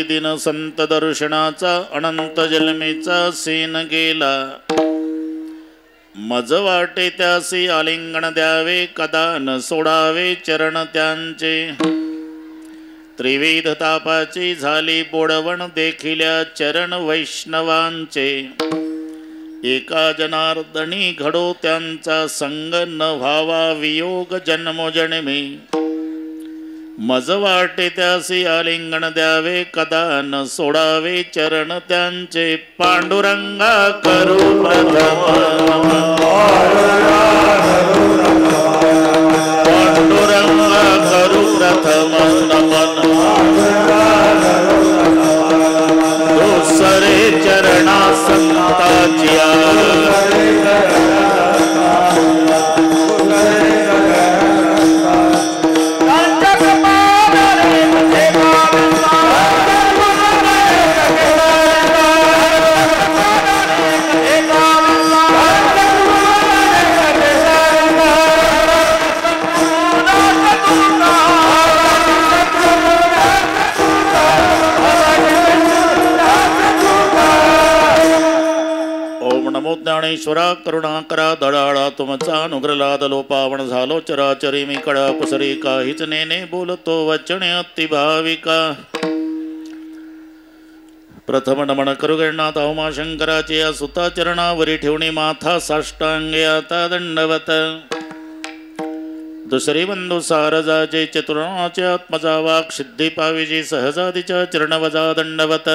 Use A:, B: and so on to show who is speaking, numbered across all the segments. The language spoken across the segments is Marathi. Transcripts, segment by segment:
A: दिन संत दर्शनाचा अनंत जन्मेचा सीन गेला। मज वाटे त्यासी आलिंगन द्यावे, कदा न सोडावे चरण त्यांचे। त्रिविध तापाची झाली बोडवण, देखिल्या चरण वैष्णवांचे। एका जनार्दनी घडो त्यांचा संग, न व्हावा वियोग जन्मोजन्मी। मज वाटे त्यासी आलिंगन द्यावे, कदा न सोडावे चरण त्यांचे। पांडुरंगा करू प्रथम पांडुरंगा करू प्रथम नमन, दुसरे चरणा संताचिया। ज्ञानेश्वरा करुणाकरा दडाळा तुमचा अनुग्रह लादलो, पावन झालो चराचरी मी कडा कुसरी। काहीच नेने बोलतो वचने अति भाविका। प्रथम नमन करू गणनाथ उमा शंकराचे, या सुता चरणावरी ठेवणी माथा साष्टांगे आता दंडवत। दुसरी बंधू सारजाचे, चतुर्णाचे आत्मजा वाक सिद्धी पाविजी, सहजादीच्या चरणवजा दंडवत।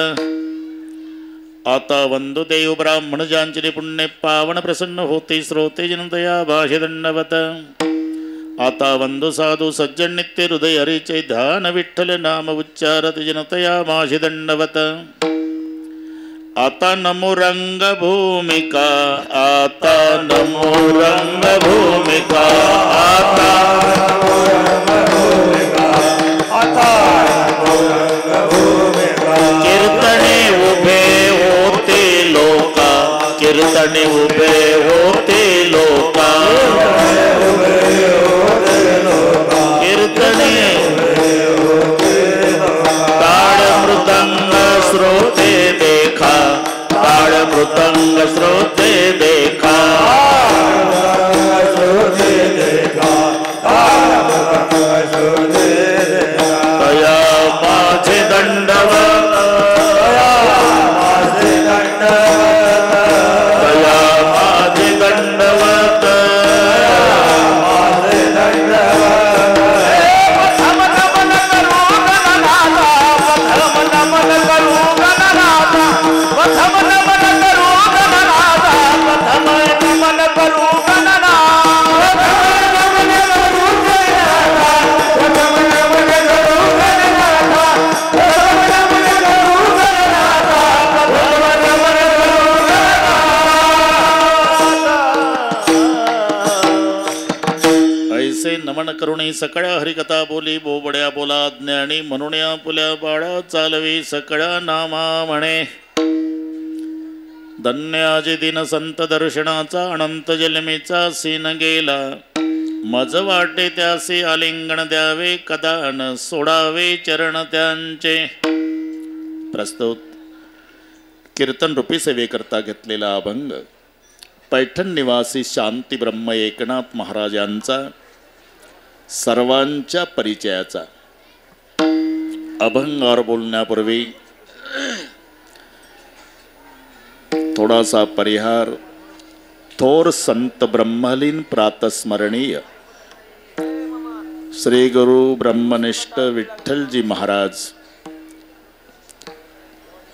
A: आता वंदु देव ब्राह्मण जांचरी पुण्य पावन प्रसन्न होते, श्रोते जनतया भाषे दंडवत। आता वंदु साधु सज्जन नित्य हृदय हरिचे, ध्यान विठ्ठल नाम उच्चारत जनतया भाषे दंडवत। आता नमो रंग भूमिका, आता नमो रंग भूमिका, आता कीर्तने उभे होते लोका, कीर्तने उभे होते लोका, कीर्तने ताड़ मृदंग श्रोते देखा, ताड़ मृदंग श्रोते देखा, तया माझे दंडवत, नमन करुणी सकळ्या हरिकथा बोली, बोबड्या बोला ज्ञानी म्हणून पुल्या बाळा चालवी सकळ्या नामा म्हणे। धन्य आजी दिन संत दर्शनाचा अनंत जन्मेचा सीन गेला। मज वाटे त्यासी आलिंगन द्यावे, कदा न सोडावे चरण त्यांचे। प्रस्तुत कीर्तन रूपी सेवेकरता घेतलेला अभंग पैठण निवासी शांती ब्रह्म एकनाथ महाराज यांचा सर्वांच्या परिचयाचा। अभंगावर बोलण्यापूर्वी थोडासा परिहार। थोर संत ब्रह्मलीन प्रातस्मरणीय श्री गुरु ब्रह्मनिष्ठ विठ्ठलजी महाराज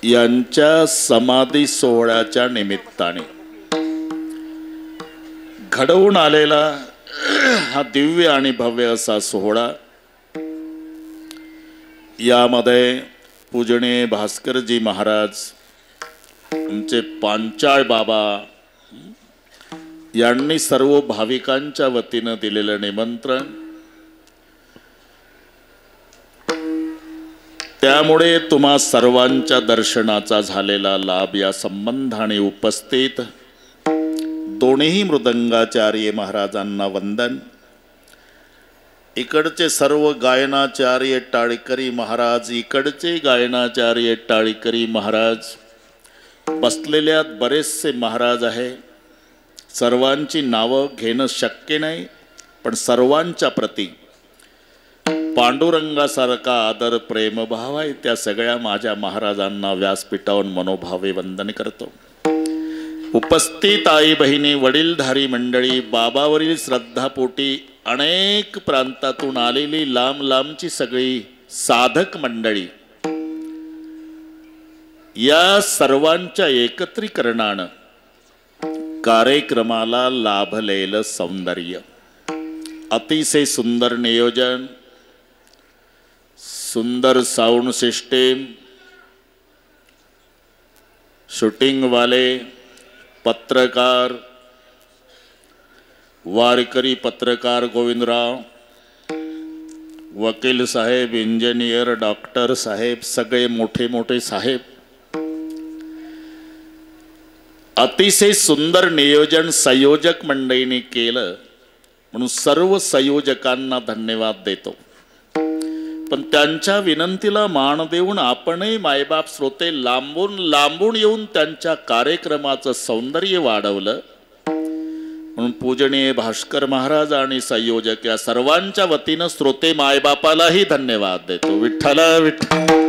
A: यांच्या समाधी सोहळ्याच्या निमित्ताने घडवून आलेला हा दिव्य आणि भव्य असा सोहळा। यामध्ये पूजनीय भास्करजी महाराज, आमचे पांचाळ बाबा यांनी सर्व भाविकांच्या वतीनं दिलेलं निमंत्रण त्यामुळे तुम्हा सर्वांच्या दर्शनाचा झालेला लाभ या संबंधाने उपस्थित दोन्ही मृदंगाचार्य महाराजांना वंदन. इकडचे सर्व गायनाचार्य टाळीकरी महाराज, इकडचे गायनाचार्य टाळीकरी महाराज, बसलेल्यात बरेचसे महाराज आहे. सर्वांची नावं घेणं शक्य नाही, पण सर्वांच्या प्रती पांडुरंगासारखा आदर प्रेमभाव आहे. त्या सगळ्या माझ्या महाराजांना व्यासपीठावरून मनोभावे वंदन करतो. उपस्थित आई बहिणी, वडीलधारी मंडळी, बाबावरील श्रद्धापोटी अनेक प्रांतातून आलेली लांब लांबची सगळी साधक मंडळी, या सर्वांच्या एकत्रीकरणानं कार्यक्रमाला लाभलेलं सौंदर्य, अतिशय सुंदर नियोजन, सुंदर साऊंड सिस्टीम, शूटिंग वाले, पत्रकार, वारकरी पत्रकार गोविंदराव, वकील साहेब, इंजिनियर, डॉक्टर साहेब, सगळे मोठे मोठे साहेब, अतिशय सुंदर नियोजन संयोजक मंडळींनी केलं, म्हणून सर्व संयोजकांना धन्यवाद देतो. पण त्यांच्या विनंतीला मान देऊन आपणही मायबाप श्रोते लांबून लांबून येऊन त्यांच्या कार्यक्रमाचं सौंदर्य वाढवलं, म्हणून पूजनीय भास्कर महाराज आणि संयोजक या सर्वांच्या वतीनं श्रोते मायबापालाही धन्यवाद देतो. विठ्ठल विठ्ठल.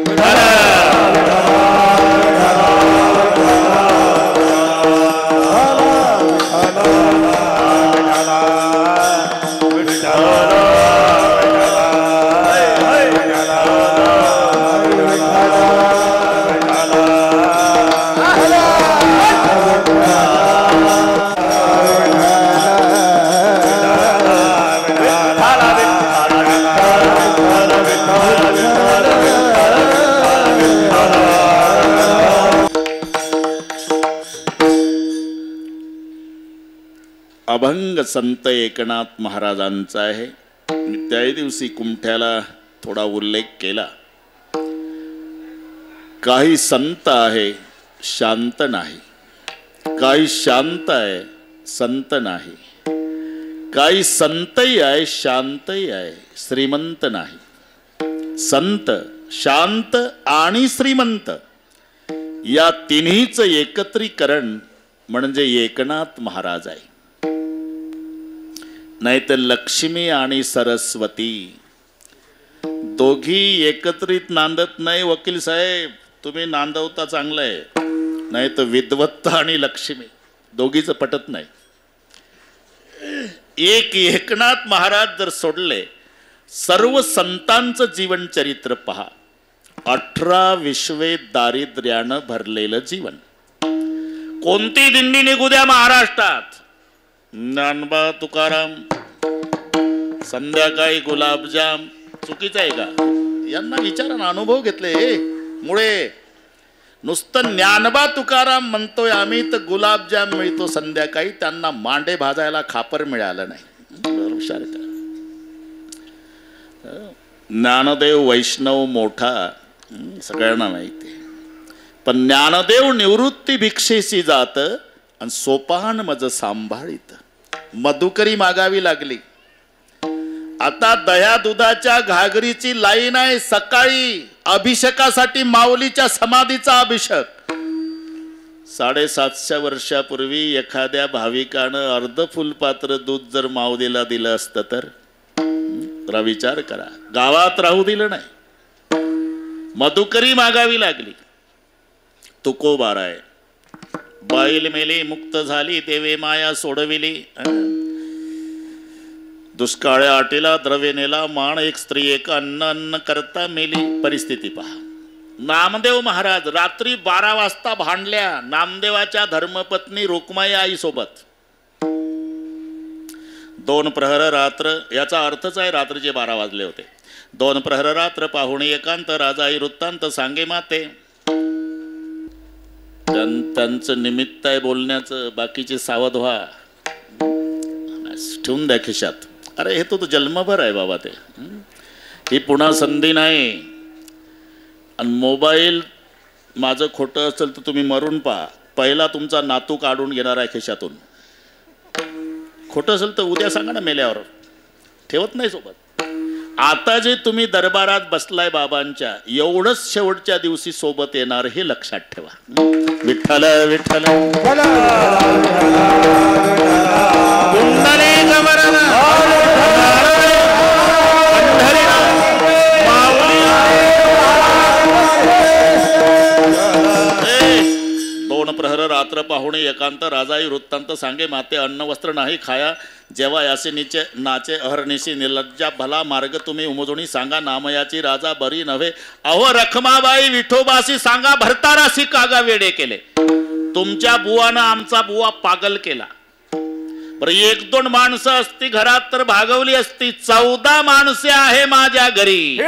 A: अभंग संत एकनाथ महाराजांचा आहे. मी त्याही दिवशी कुमठ्याला थोडा उल्लेख केला. काही संत आहे शांत नाही, काही शांत आहे संत नाही, काही संतही आहे शांतही आहे श्रीमंत नाही. संत, शांत आणि श्रीमंत या तिन्हीचं एकत्रीकरण म्हणजे एकनाथ महाराज आहे. नाही तर लक्ष्मी आणि सरस्वती दोघी एकत्रित नांदत नाही. वकील साहेब तुम्ही नांदवता चांगलं आहे, नाही तर विद्वत्ता आणि लक्ष्मी दोघीच पटत नाही. एक एकनाथ महाराज जर सोडले, सर्व संतांचं जीवन चरित्र पहा. 18 विश्वे दारिद्र्यानं भरलेलं जीवन. कोणती दिंडी निघू द्या महाराष्ट्रात, ज्ञानबा तुकाराम, संध्याकाळी गुलाबजाम, चुकीचं आहे का? यांना विचारा ना, अनुभव घेतले मुळे. नुसतं ज्ञानबा तुकाराम म्हणतोय आम्ही, तर गुलाबजाम मिळतो संध्याकाळी, त्यांना मांडे भाजायला खापर मिळालं नाही. हुशार का? ज्ञानदेव वैष्णव मोठा सगळ्यांना माहिती, पण ज्ञानदेव निवृत्ती भिक्षेशी जात आणि सोपान मज सांभाळीत. मधुकरी मागावी लागली. आता दह्या दुधाच्या घागरीची लाईन आहे. सकाळी अभिषेकासाठी माऊलीच्या समाधीचा अभिषेक. 750 वर्षापूर्वी एखाद्या भाविकानं अर्ध फुलपात्र दूध जर माऊलीला दिलं असतं तर जरा विचार करा. गावात राहू दिलं नाही, मधुकरी मागावी लागली. तुकोबाराय, बाईल मेली मुक्त झाली देवे माया सोडविली. दुष्काळ्या आटीला द्रव्य नेला मान, एक स्त्री एक अन्न अन्न करता मेली. परिस्थिती पहा. नामदेव महाराज रात्री 12 वाजता भांडल्या नामदेवाच्या धर्मपत्नी रुक्माई आई सोबत. 2 प्रहर रात्र, याचा अर्थच आहे रात्रीचे 12 वाजले होते. 2 प्रहर रात्र पाहुणे एकांत, राजाई वृत्तांत सांगे माते. त्यांचं निमित्त आहे बोलण्याचं, बाकीचे सावध व्हा. ठेवून द्या खिशात. अरे हे तो जन्मभर आहे बाबा, ते ही पुन्हा संधी नाही. आणि मोबाईल माझं खोटं असेल तर तुम्ही मरून पहा, पहिला तुमचा नातू काढून घेणार आहे खिशातून. खोटं असेल तर उद्या सांगा ना, मेल्यावर ठेवत नाही सोबत. आता जे तुम्ही दरबारात बसलाय बाबांच्या, एवढंच शेवटच्या दिवशी सोबत येणार हे लक्षात ठेवा. विठ्ठल विठ्ठल दोन प्रहर रात्र पाहुणे एकांत राजाई वृत्तांत सांगे माते अन्न वस्त्र नाही खाया जेव्हा यासे नीचे नाचे अहर्निशी निर्लज्जा भला मार्ग तुम्ही उमजून सांगा नामयाची राजा बरी नव्हे अहो रखमाबाई विठोबासी सांगा भरतारासी कागा वेडे केले. तुमच्या बुवानं आमचा बुवा पागल केला. बरं, एक दोन माणसं असती घरात तर भागवली असती. 14 माणसे आहे माझ्या घरी.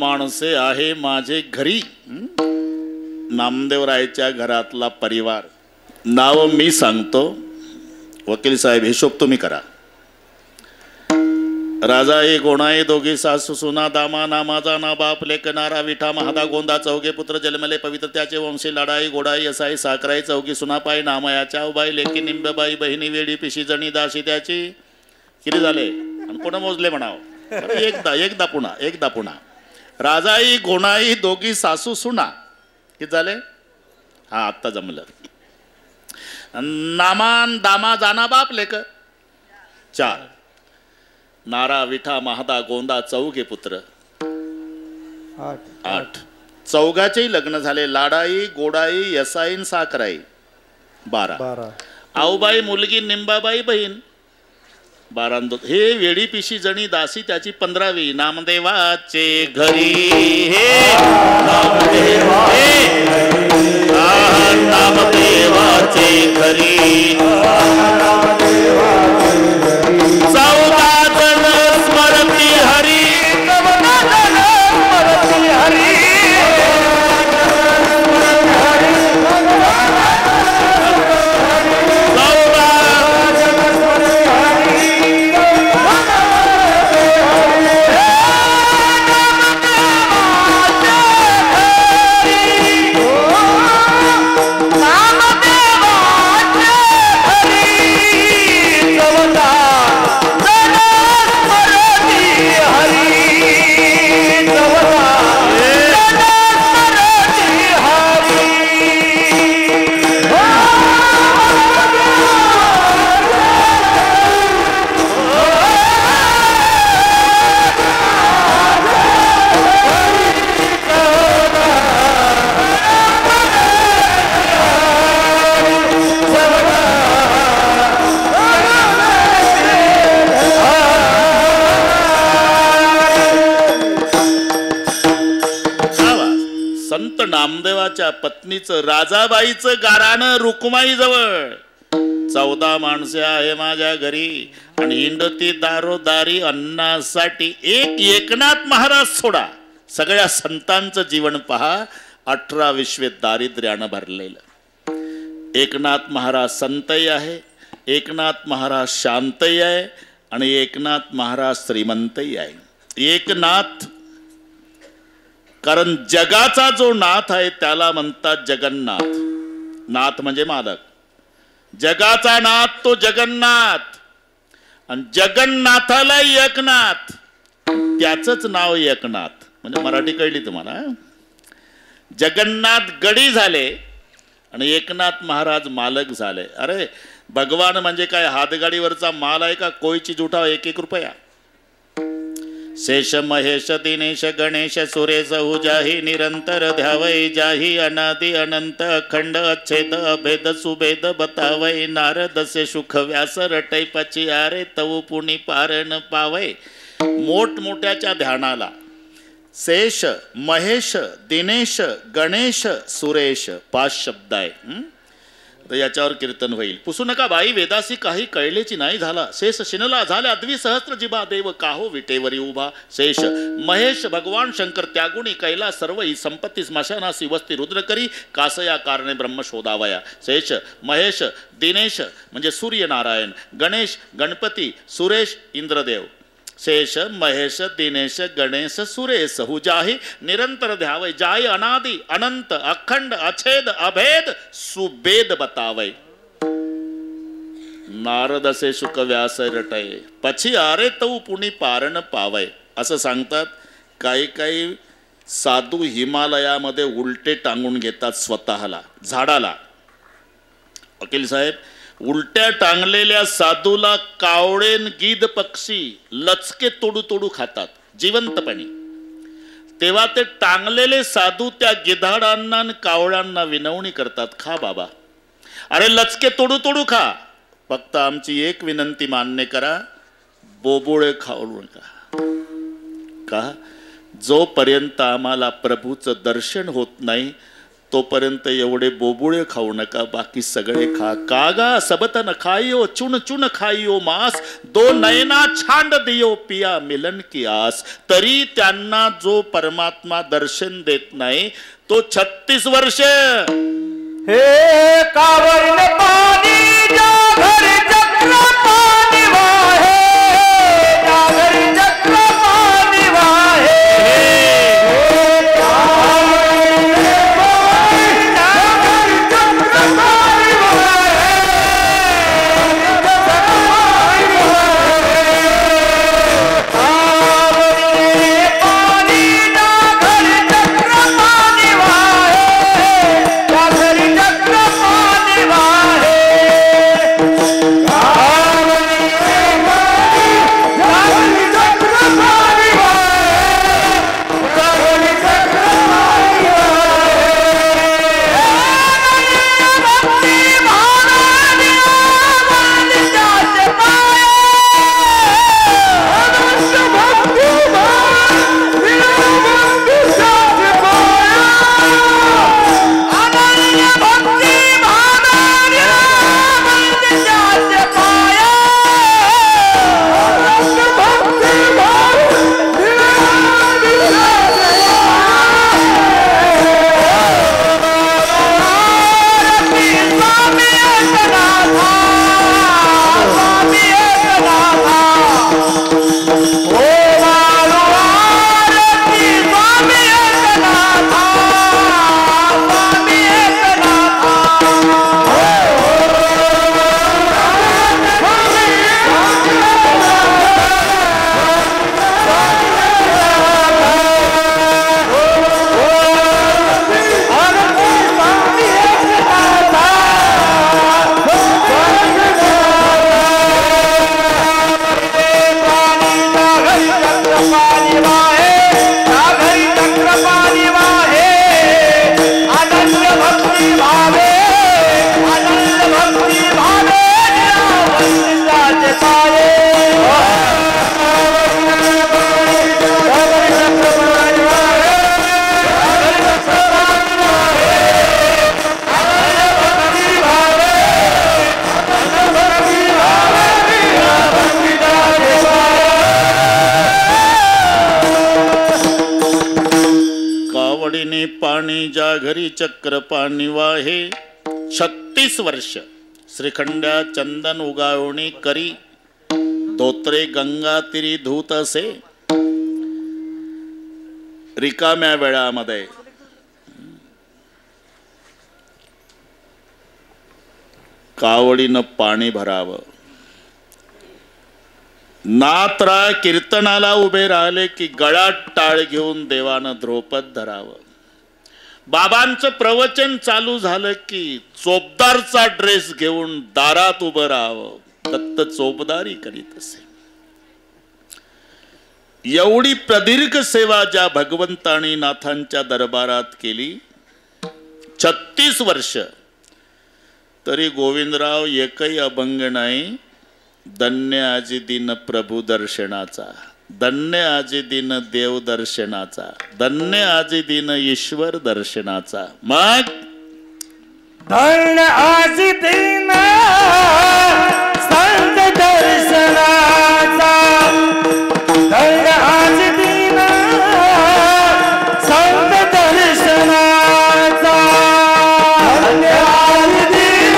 A: माणसे आहे माझे घरी. नामदेवरायच्या घरातला परिवार. नाव मी सांगतो, वकील साहेब हिशोब तुम्ही करा. राजाई गोणाई दोघी सासू सुना दामा नामाचा ना बाप लेकनारा विठा महादा गोंदा चौघे पुत्र जन्मले पवित्र त्याचे वंशी लढाई गोडाई असाई साकराई चौघी सुनापाई नामयाच्या उबाई लेकी निंबबाई बहिणी वेडी पिशी जणी दाशी त्याची. किती झाले आणि कोण मोजले म्हणाव? एकदा पुन्हा राजाई गोणाई दोघी सासू सुना. किती झाले? हा, आत्ता जमलं. नामान दामा जाना बाप लेक 4. नारा विठा महादा गोंदा चौघे पुत्र 8. चौघाचेही लग्न झाले. लाडाई गोडाई यसाईन साकराई 12. आऊबाई मुलगी निंबाबाई बहीण 12. हे वेडी पिशी जणी दासी त्याची 15वी. नामदेवाचे घरी हे नामदेवाचे घरी 14 जण स्मरती हरी. नामदेवाच्या पत्नीचं राजाबाईचं गारानं रुक्माई जवळ. 14 माणसे आहे माझ्या घरी आणि हिंडती दारोदारी अन्नासाठी. एकनाथ महाराज सोडा, सगळ्या संतांचं जीवन पहा. 18 विश्वे दारिद्र्यानं भरलेलं. एकनाथ महाराज संतही आहे, एकनाथ महाराज शांतही आहे आणि एकनाथ महाराज श्रीमंतही आहे. एकनाथ कारण जगाचा जो नाथ आहे त्याला म्हणतात जगन्नाथ. नाथ म्हणजे मालक. जगाचा नाथ तो जगन्नाथ. आणि जगन्नाथाला एकनाथ, त्याचंच नाव एकनाथ. म्हणजे मराठी कळली तुम्हाला. जगन्नाथ गडी झाले आणि एकनाथ महाराज मालक झाले. अरे भगवान म्हणजे काय हातगाडीवरचा माल आहे का? कोयची जुठा 1-1 रुपया. शेष महेश दिनेश गणेश सुरेश उजाही निरंतर ध्यावै जाही अनादि अनंत अखंड अच्छेद अभेद सुभेद बतावै नारद से सुख व्यास रटै पची आरे तव पुणी पारण पावै. मोठमोठ्याच्या ध्यानाला शेष महेश दिनेश गणेश सुरेश 5 शब्द आहे. तर याच्यावर कीर्तन होईल. पुसू नका बाई वेदासी काही कळलेची नाही झाला. शेष शिनला झाल्या द्विसहस्त्र जिबा देव काहो विटेवरी उभा. शेष महेश भगवान शंकर त्यागुणी कैला सर्व ही संपत्ती स्मशानासी वस्ती रुद्र करी कासया कारणे ब्रह्म शोधावया. शेष महेश दिनेश म्हणजे सूर्यनारायण, गणेश गणपती, सुरेश इंद्रदेव. शेष महेश दिनेश गणेश सुरेश हुजाही निरंतर ध्यावै जाय अनादि अनंत अखंड अछेद अभेद सुभेद बतावै. नारद से सुख व्यास रटय पछी आरे तऊ पुणी पारण पावय. असं सांगतात. काही काही साधू हिमालयामध्ये उलटे टांगून घेतात स्वतःला झाडाला. वकील साहेब, उलट्या टांगलेल्या साधूला कावळेन गीध पक्षी लचके तोडू तोडू खातात जिवंतपणे. तेव्हा ते टांगलेले साधू त्या गिधाडांना आणि कावळ्यांना विनवणी करतात, खा बाबा, अरे लचके तोडू तोडू खा, फक्त आमची एक विनंती मान्य करा, बोबोळे खाऊ नका. का? जोपर्यंत आम्हाला प्रभूचं दर्शन होत नाही तोपर्यंत एवढे बोबुळे खाऊ नका, बाकी सगळे खा. कागा सबतन खाइयो चुन चुन खाइयो मांस, दो नयना छांड दियो पिया मिलन की आस. तरी त्यांना जो परमात्मा दर्शन देत नाही तो 36 वर्ष
B: हे कावरने पाणी जा घरी चक्र पाणी वाहे, जा घरी चक्र पाणी वाहे.
A: पाणी ज्या घरी चक्र पाणी वाहे. 36 वर्ष श्रीखंड्या चंदन उगावणी करी, धोत्रे गंगा तिरी धूत असे. रिकाम्या वेळामध्ये कावडीनं पाणी भरावं. नात्रा कीर्तनाला उभे राहिले की गळ्यात टाळ घेऊन देवानं ध्रुपद धरावं. बाबांचं प्रवचन चालू झालं की चोपदारचा ड्रेस घेऊन दारात उभं राहावं. दत्त चोपदारी करीत असे. एवढी प्रदीर्घ सेवा ज्या भगवंतानी नाथांच्या दरबारात केली 36 वर्ष, तरी गोविंदराव एकही अभंग नाही. धन्य आजी दिन प्रभू दर्शनाचा, धन्य आजी दिन देव दर्शनाचा, धन्य आजी दिन ईश्वर दर्शनाचा. मग
B: धन्य आजी दिन संत दर्शनाचा, धन्य आजी दिन संत दर्शनाचा, धन्य आजी दिन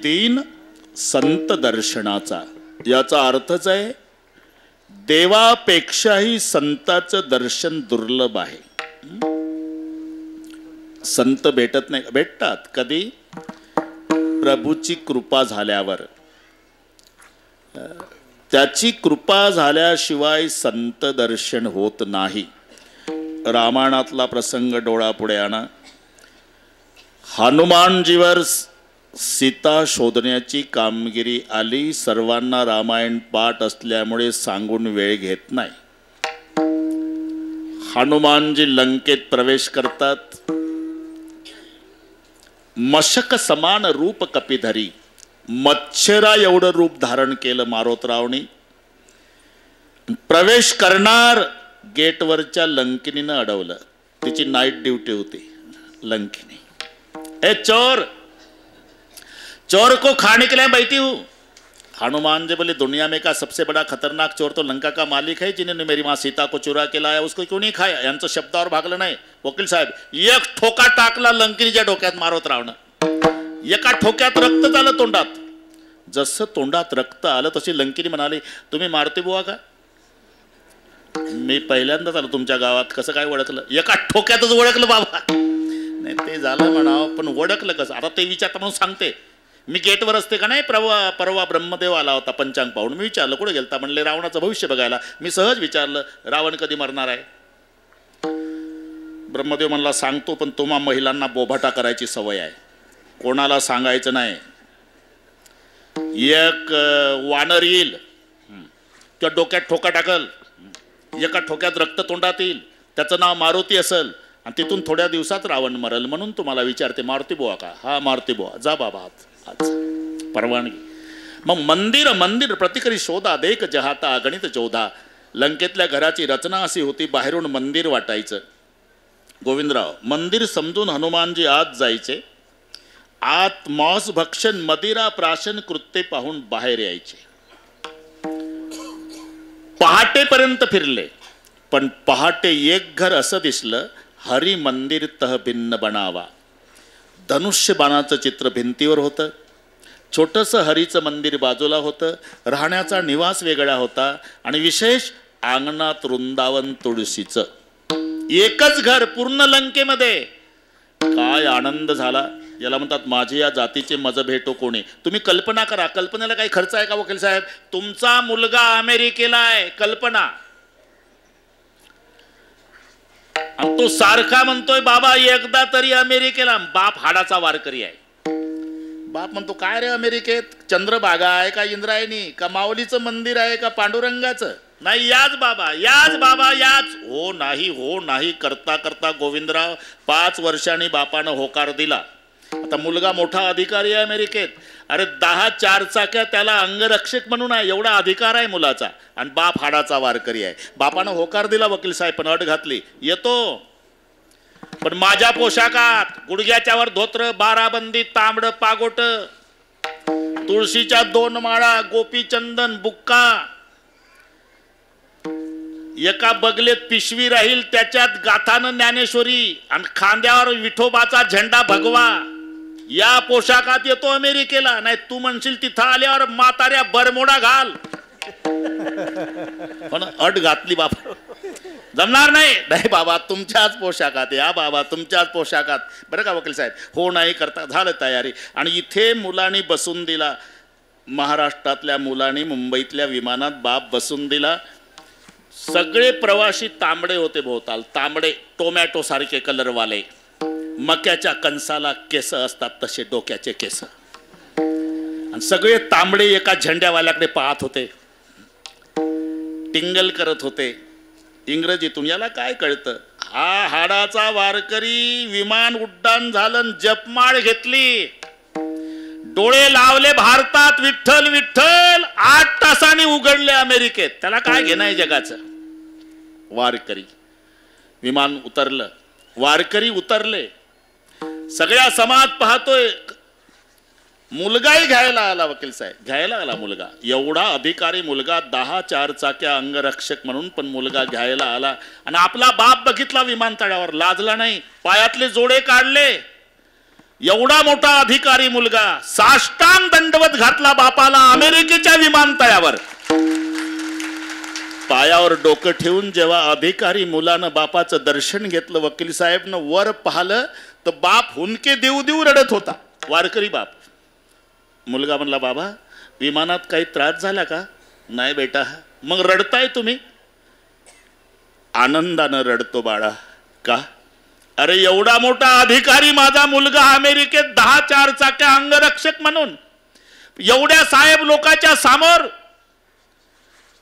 A: दीन संत दर्शनाचा. याचा अर्थच आहे देवापेक्षाही संताचं दर्शन दुर्लभ आहे. संत भेटत नाही, भेटतात कधी प्रभूची कृपा झाल्यावर. त्याची कृपा झाल्याशिवाय संत दर्शन होत नाही. रामायणातला प्रसंग डोळापुढे आणा. हनुमानजीवर सीता शोधण्याची कामगिरी आली. सर्वांना रामायण पाठ असल्यामुळे सांगून वेळ घेत नाही. हनुमानजी लंकेत प्रवेश करतात. मशक समान रूप कपिधरी, मच्छरा एवढं रूप धारण केलं मारोतरावनी. प्रवेश करणार गेटवरच्या लंकिनीनं अडवलं. तिची नाईट ड्युटी होती. लंकिनी, ए चोर, चोर को खाने के लिए बैठी हूं. हनुमान जी बोले दुनिया में का सबसे बड़ा खतरनाक चोर तो लंका का मालिक है, जिन्होंने मेरी माँ सीता को चुरा के लाया, उसको क्यों नहीं खाया. यांचं शब्दावर भागलं नाही. वकील साहेब एक ठोका टाकला लंकिनीच्या डोक्यात मारोतरावनं. एका ठोक्यात रक्त झालं तोंडात. जसं तोंडात रक्त आलं तशी लंकिनी म्हणाली, तुम्ही मारुती बुवा का? मी पहिल्यांदाच आलो तुमच्या गावात, कसं काय ओळखलं? एका ठोक्यातच ओळखलं बाबा. नाही ते झालं म्हणावं, पण ओळखलं कसं? आता ते विचारता म्हणून सांगते. मी गेटवर असते का नाही, परवा ब्रह्मदेव आला होता पंचांग पाहून. मी विचारलं कुठे गेलता, म्हणले रावणाचं भविष्य बघायला. मी सहज विचारलं रावण कधी मरणार आहे. ब्रह्मदेव म्हणला सांगतो, पण तुम्हा महिलांना बोभाटा करायची सवय आहे, कोणाला सांगायचं नाही. एक वानर येईल, त्या डोक्यात ठोका टाकल, एका ठोक्यात रक्त तोंडात येईल, त्याचं नाव मारुती असेल आणि तिथून थोड्या दिवसात रावण मरल. म्हणून तुम्हाला विचारते मारुती बुवा का? हा मारुती बुवा. जा बाबा आज परवानगी. मग मंदिर मंदिर प्रतिकरी शोधा देख जहाता गणित चौदा. लंकेतल्या घराची रचना अशी होती, बाहेरून मंदिर वाटायचं. गोविंदराव, मंदिर समजून हनुमानजी आत जायचे, आत मांस भक्षण मदिरा प्राशन कृत्ये पाहून बाहेर यायचे. पहाटेपर्यंत फिरले, पण पहाटे एक घर असं दिसलं, हरी मंदिर तह भिन्न बनावा. धनुष्य बाणाचं चित्र भिंतीवर होतं, छोटंसं हरीचं मंदिर बाजूला होतं, राहण्याचा निवास वेगळा होता आणि विशेष अंगणात वृंदावन तुळशीचं. एकच घर पूर्ण लंकेमध्ये. काय आनंद झाला. याला म्हणतात माझे या जातीचे मज भेटो कोणी. तुम्ही कल्पना करा, कल्पनेला काही खर्च आहे का वकील साहेब? तुमचा मुलगा अमेरिकेला आहे, कल्पना, आणि तो सारखा म्हणतोय बाबा एकदा तरी अमेरिकेला. बाप हाडाचा वारकरी आहे. बाप म्हणतो काय रे अमेरिकेत? चंद्रभागा आहे का, इंद्रायणी का, माऊलीचं मंदिर आहे का, पांडुरंगाचं? नाही, याच बाबा, याच बाबा, याच. हो नाही, हो नाही करता करता गोविंदराव 5 वर्षांनी बापानं होकार दिला. आता मुलगा मोठा अधिकारी आहे अमेरिकेत. अरे 10 4 त्याला अंगरक्षक म्हणून आहे, एवढा अधिकार आहे मुलाचा, आणि बाप हाडाचा वारकरी आहे. बापानं होकार दिला वकील साहेब, पण अट घातली, येतो पण माझ्या पोशाखात, गुडघ्याच्या वर धोत्र, 12 बंदी, तांबड पागोट, तुळशीच्या 2 माळा, गोपीचंदन, बुक्का, एका बगलेत पिशवी राहील, त्याच्यात गाथानं ज्ञानेश्वरी, आणि खांद्यावर विठोबाचा झेंडा भगवा. या पोशाखात येतो अमेरिकेला. नाही तू म्हणशील तिथं आल्यावर म्हाताऱ्या बरमोडा घाल, पण अट घातली बाबा, जमणार नाही. नाही बाबा तुमच्याच पोशाखात या, बाबा तुमच्याच पोशाखात. बरं का वकील साहेब? हो नाही करता झालं तयारी. आणि इथे मुलांनी बसून दिला, महाराष्ट्रातल्या मुलांनी मुंबईतल्या विमानात बाप बसून दिला. सगळे प्रवासी तांबडे होते भोवताल, तांबडे, टोमॅटो सारखे कलरवाले, मक्याच्या कणसाला केस असतात तसे डोक्याचे केस, आणि सगळे तांबडे एका झेंड्यावाल्याकडे पाहत होते, टिंगल करत होते इंग्रजीतून. याला काय कळतं? हा हाडाचा वारकरी. विमान उड्डाण झालं, जपमाळ घेतली, डोळे लावले भारतात, विठ्ठल विठ्ठल, 8 तासांनी उघडले अमेरिकेत. त्याला काय घेणं आहे जगाचं? वारकरी. विमान उतरलं, वारकरी उतरले, सगळ्या समाज पाहतोय. मुलगाही घ्यायला आला वकील साहेब, घ्यायला आला मुलगा. एवढा अधिकारी मुलगा, 10 4 अंगरक्षक म्हणून, पण मुलगा घ्यायला आला. आणि आपला बाप बघितला विमानतळावर, लाजला नाही, पायातले जोडे काढले. एवढा मोठा अधिकारी मुलगा, साष्टांग दंडवत घातला बापाला अमेरिकेच्या विमानतळावर. पायावर डोकं ठेवून जेव्हा अधिकारी मुलानं बापाचं दर्शन घेतलं, वकील साहेबनं वर पाहिलं तर बाप हुंदके देऊ देऊ रडत होता, वारकरी बाप. मुलगा म्हणला बाबा विमानात काही त्रास झाला का? नाही बेटा. मग रडताय तुम्ही? आनंदानं रडतो बाळा. का? अरे एवढा मोठा अधिकारी माझा मुलगा अमेरिकेत 10 4 अंगरक्षक म्हणून एवढ्या साहेब लोकांच्या समोर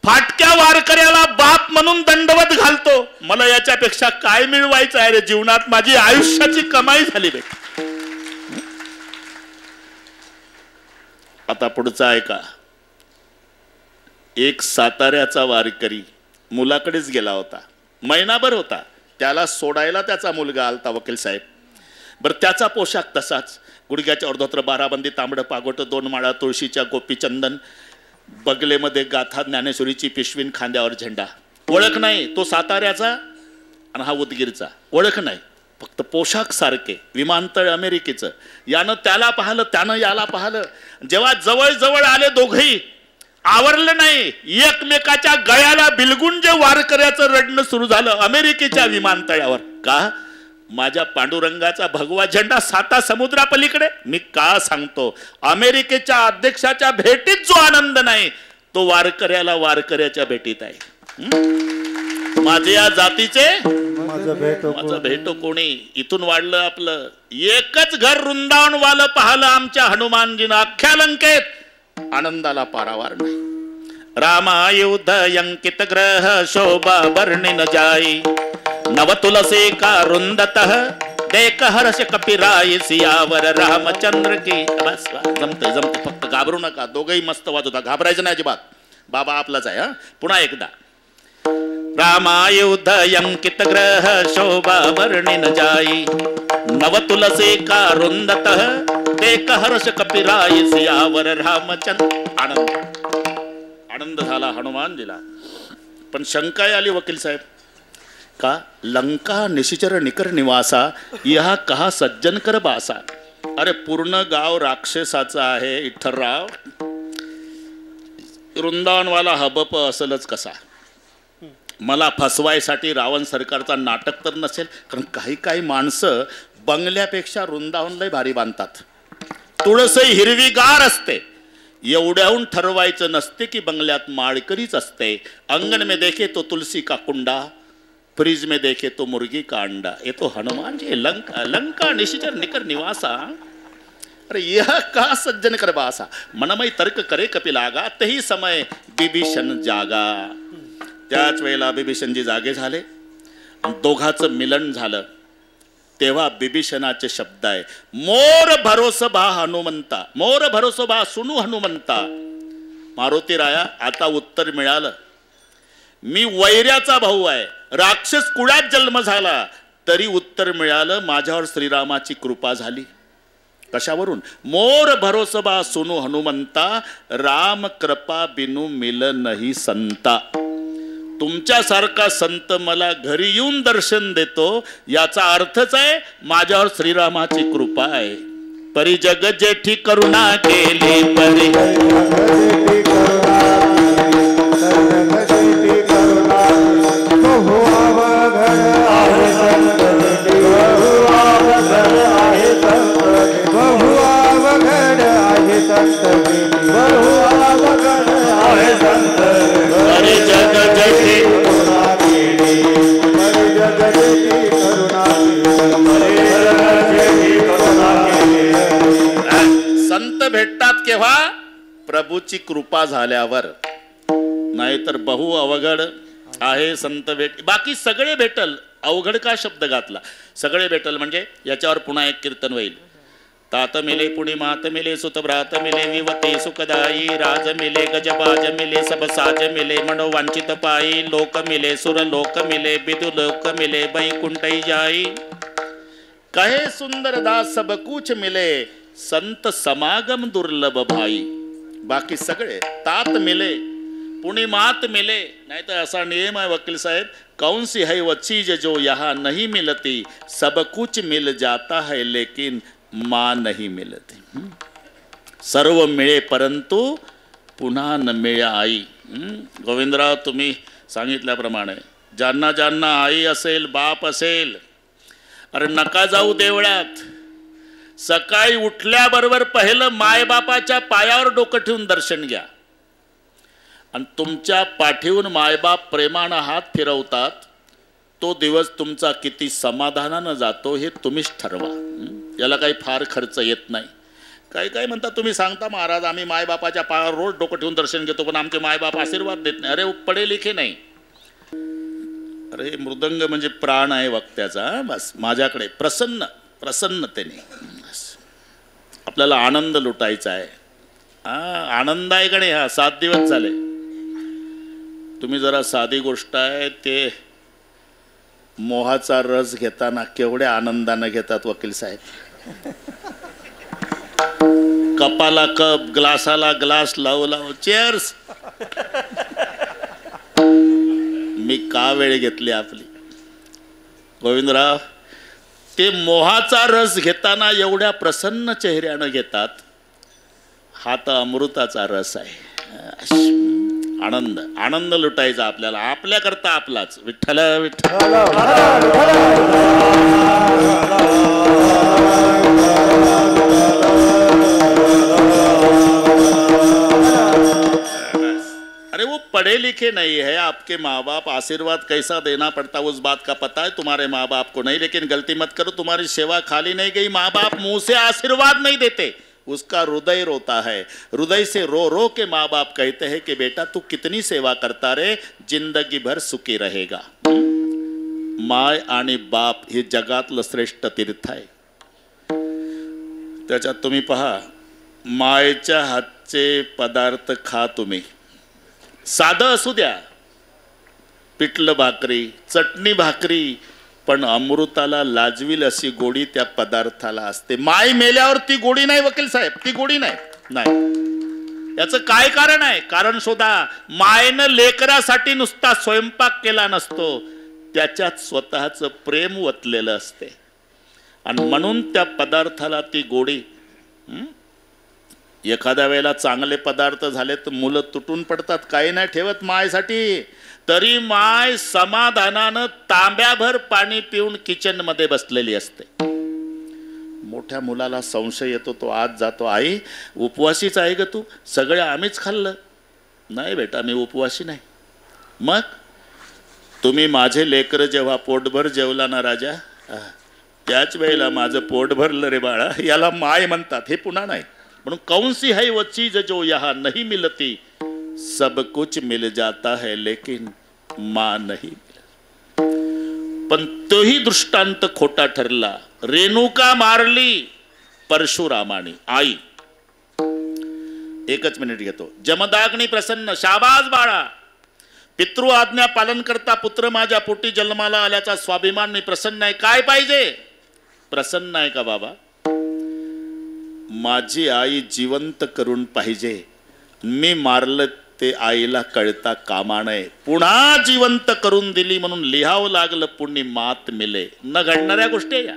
A: फाटक्या वारकऱ्याला बाप म्हणून दंडवत घालतो. मला याच्यापेक्षा काय मिळवायचं आहे रे जीवनात? माझी आयुष्याची कमाई झाली बेटा. आता पुढचा ऐका. एक साताऱ्याचा वारकरी मुलाकडेच गेला होता, महिनाभर होता. त्याला सोडायला त्याचा मुलगा आलता वकील साहेब. बरं त्याचा पोशाख तसाच, गुडघ्याच्या अर्धोत्र, 12 बंदी, तांबडं पागोट, 2 माळा, तुळशीच्या गोपीचंदन, बगलेमध्ये गाथा ज्ञानेश्वरीची पिशवीन, खांद्यावर झेंडा. ओळख नाही, तो साताऱ्याचा आणि हा उदगीरचा. ओळख नाही, फक्त पोशाख सारखे. विमानतळ अमेरिकेचं. यानं त्याला पाहिलं, त्यानं याला पाहिलं. जेव्हा जवळ जवळ आले दोघेही, आवरलं नाही, एकमेकाच्या गळ्याला बिलगून जे वारकऱ्याचं रडणं सुरू झालं अमेरिकेच्या विमानतळावर. का? माझ्या पांडुरंगाचा भगवा झेंडा 7 समुद्रापलीकडे. मी का सांगतो? अमेरिकेच्या अध्यक्षाच्या भेटीत जो आनंद नाही तो वारकऱ्याला वारकऱ्याच्या भेटीत आहे. माझे या जातीचे माझं भेटो कोणी. इथून वाढलं आपलं. एकच घर वृंदावन वालं पाहिलं आमच्या हनुमानजीनं. अख्ख्या लंकेत आनंदाला पारावार नाही. रामायुध अंकित ग्रह शोभा वर्णि न जाई, नव तुलसी का रुंदतः देख हर्ष कपिराई, सियावर रामचंद्र की. बस जमते जमते, फक्त घाबरू नका. दोघही मस्त वाजवता, होता, घाबरायचं नाही अजिबात. बाबा आपलाच आहे. हा पुन्हा एकदा. रामायुध अंकित ग्रह शोभा वर्णि न जाई, नव तुलसी का रुंदतः देख हर्ष कपिराई, सियावर रामचंद्र. आनंद आनंद झाला हनुमानजीला. पण शंका आली वकील साहेब, का लंका निशिचर निकर निवासा, या कहा सज्जन कर बासा. अरे पूर्ण गाव राक्षसाचा आहे इठ्ठलराव, वृंदावनवाला हबप असलच कसा. मला फसवायसाठी रावण सरकारचा नाटक तर नसेल, कारण काही काही माणसं बंगल्यापेक्षा वृंदावन लय भारी बांधतात. तुळसही हिरवीगार असते, एवढ्याहून ठरवायचं नसते की बंगल्यात माळकरीच असते. अंगण में देखे तो तुलसी का कुंडा, फ्रिज में देखे तो मुर्गी का अंडा. ये तो हनुमान जी. लंका लंका निशिचर निकर निवासा, अरे यह का सज्जन कर बासा. मनमय तर्क करे कपिलागा, तेही समय बिभीषण जागा. त्याच वेळेला बिभीषणजी जागे झाले, दोघांचं मिलन झालं. तेव्हा बिभीषणाचे शब्द आहे, मोर भरोस भा हनुमंता, मोर भरोस भा सुनू हनुमंता. मारुती राया, आता उत्तर मिळालं. मी वैऱ्याचा भाऊ आहे, राक्षस कुळात जन्म झाला, तरी उत्तर मिळालं. माझ्यावर श्रीरामाची कृपा झाली. कशावरून? मोर भरोस भा सुनू हनुमंता, राम कृपा बिनु मिल नाही संता. तुमच्यासारखा संत मला घरी येऊन दर्शन देतो, याचा अर्थच आहे माझ्यावर श्रीरामाची कृपा आहे. परी जग जेठी करुणा केली, परी संत भेटतात केव्हा? प्रभूची कृपा झाल्यावर. नाहीतर बहु अवघड आहे संत भेट. बाकी सगळे भेटल, अवघड का शब्द घातला? सगळे भेटल म्हणजे याच्यावर पुन्हा एक कीर्तन होईल. तात मिले पुणी मात मिले, सुत भ्रात मिले, विवते सुखदाई, राज मिले, गजबाज मिले, सब साज मिले, मनोवांचित पाई, लोक मिले, सुर लोक मिले, बिदु लोक मिले, बैकुंठई जाई. कहे सुंदर दास सब कुछ मिले, संत समागम दुर्लभ भाई. बाकी सगळे तात मिले, पुणी मात मिले. नाही तर असा नियम आहे वकील साहेब, कौन सी है वो चीज जो यहाँ नहीं मिलती, सब कुछ मिल जाता है लेकिन माँ नहीं मिलती. सर्व मिळे परंतु पुन्हा न मिळे आई. गोविंदराव, तुम्ही सांगितल्याप्रमाणे ज्यांना ज्यांना आई असेल, बाप असेल, अरे नका जाऊ देवळात. सकाळी उठल्याबरोबर पहिलं मायबापाच्या पायावर डोकं ठेवून दर्शन घ्या. आणि तुमच्या पाठीहून मायबाप प्रेमानं हात फिरवतात, तो दिवस तुमचा किती समाधानानं जातो हे तुम्हीच ठरवा. याला काही फार खर्च येत नाही. काही काही म्हणतात, तुम्ही सांगता महाराज आम्ही मायबापाच्या पायावर रोज डोकं ठेवून दर्शन घेतो, पण आमचे मायबाप आशीर्वाद देत नाही. अरे पडे लिखे नाही. अरे मृदंग म्हणजे प्राण आहे वक्त्याचा. बस माझ्याकडे प्रसन्नतेने आपल्याला आनंद लुटायचा आहे. आनंद आहे का नाही? हा 7 दिवस झाले. तुम्ही जरा साधी गोष्ट आहे, ते मोहाचा रस घेताना केवढ्या आनंदाने घेतात वकील साहेब. कपाला कप, ग्लासाला ग्लास लावू लावू, चेअर्स. मी का वेळ घेतली आपली. गोविंदराव, ते मोहाचा रस घेताना एवढ्या प्रसन्न चेहऱ्यानं घेतात. हा तर अमृताचा रस आहे. आनंद आनंद लुटायचा आपल्याला, आपल्याकरता आपलाच. विठ्ठल विठ्ठल. अरे वो पढ़े लिखे नहीं है, आपके माँ बाप आशीर्वाद कैसा देना पड़ता उस बात का पता है तुम्हारे माँ बाप को नहीं. लेकिन गलती मत करो, तुम्हारी सेवा खाली नहीं गई. माँ बाप मुंह से आशीर्वाद नहीं देते, उसका हृदय रोता है। हृदय से रो रो के माँ बाप कहते हैं कि बेटा तू कितनी सेवा करता रे, जिंदगी भर सुखी रहेगा। माय आणि बाप हे जगातलं श्रेष्ठ तीर्थ आहे। त्याच्यात तुम्ही पहा, मायेच्या हातचे पदार्थ खा तुम्ही, साधं असू द्या, पिठलं भाकरी, चटणी भाकरी, पण अमृताला लाजवील अशी गोडी त्या पदार्थाला असते। माय मेल्यावर ती गोडी नाही वकील साहेब, ती गोडी नाही। याचं काय कारण आहे? कारण शोधा। मायेनं लेकरासाठी नुसता स्वयंपाक केला नसतो, त्याच्यात स्वतःचं प्रेम वतलेलं असते आणि म्हणून त्या पदार्थाला ती गोडी। एखाद्या वेळेला चांगले पदार्थ झाले तर मुलं तुटून पडतात, काही नाही ठेवत मायसाठी, तरी माय समाधानानं तांब्याभर पाणी पिऊन किचन मध्ये बसलेली असते। मोठ्या मुलाला संशय येतो, तो आज जातो, आई उपवासीच आहे ग तू? सगळं आम्हीच खाल्लं। नाही बेटा मी उपवासी नाही। मग तुम्ही माझे लेकर जेव्हा पोटभर जेवला ना राजा, त्याच वेळेला माझं पोट भरलं रे बाळा, याला माय म्हणतात। हे पुन्हा नाही म्हणून कौन-सी है वो चीज जो यहाँ नहीं मिलती, सब कुछ मिल जाता है लेकिन माँ नहीं मिलती। पण तोही दृष्टांत खोटा ठरला। रेणुका मारली परशुरामानी आई। एकच मिनिट घेतो। जमदाग्नी प्रसन्न, शाबास बाळा, पितृ आज्ञा पालन करता पुत्र माझ्या पोटी जन्माला आल्याचा स्वाभिमान मी प्रसन्न आहे। काय पाहिजे? प्रसन्न आहे का बाबा? माझी आई जिवंत करून पाहिजे, मी मारलं ते आईला कळता कामा नये। पुन्हा जिवंत करून दिली म्हणून लिहावं लागलं पुण्य मात मिले। न घडणाऱ्या गोष्टी या।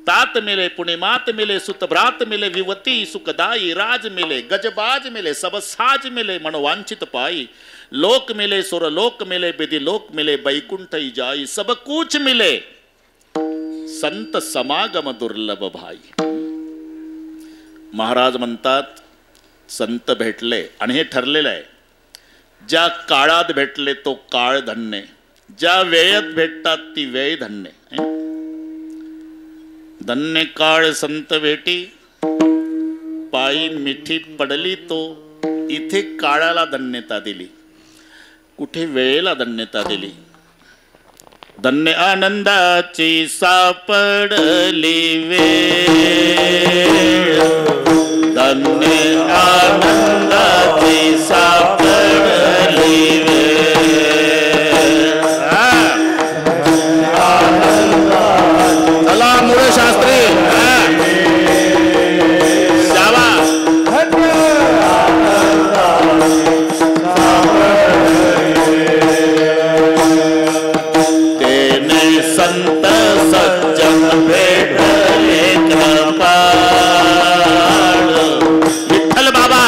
A: तात मिले पुण्य मात मिले, सुत भ्रात मिले, विवती सुखदाई राज मिले, गजबाज मिले, सब साज मिले, मनवांचित पाई, लोक मिले सुर लोक मिले, विधि लोक मिले, बैकुंठ जाई, सब कुछ मिले, संत समागम दुर्लभ भाई। महाराज म्हणतात संत भेटले आणि हे ठरलेलं आहे, ज्या काळात भेटले तो काळ धन्य, ज्या वेळेत भेटतात ती वेळ धन्य। धन्य काळ संत भेटी, पायी मिठी पडली तो, इथे काळाला धन्यता दिली, कुठे वेळेला धन्यता दिली। धन्य आनंदाची सापडली वेळ, धन्य आनंदाची सापडली वेळ। चला मुळे शास्त्री संत सज्जन भेटले कृपाळ, विठ्ठल बाबा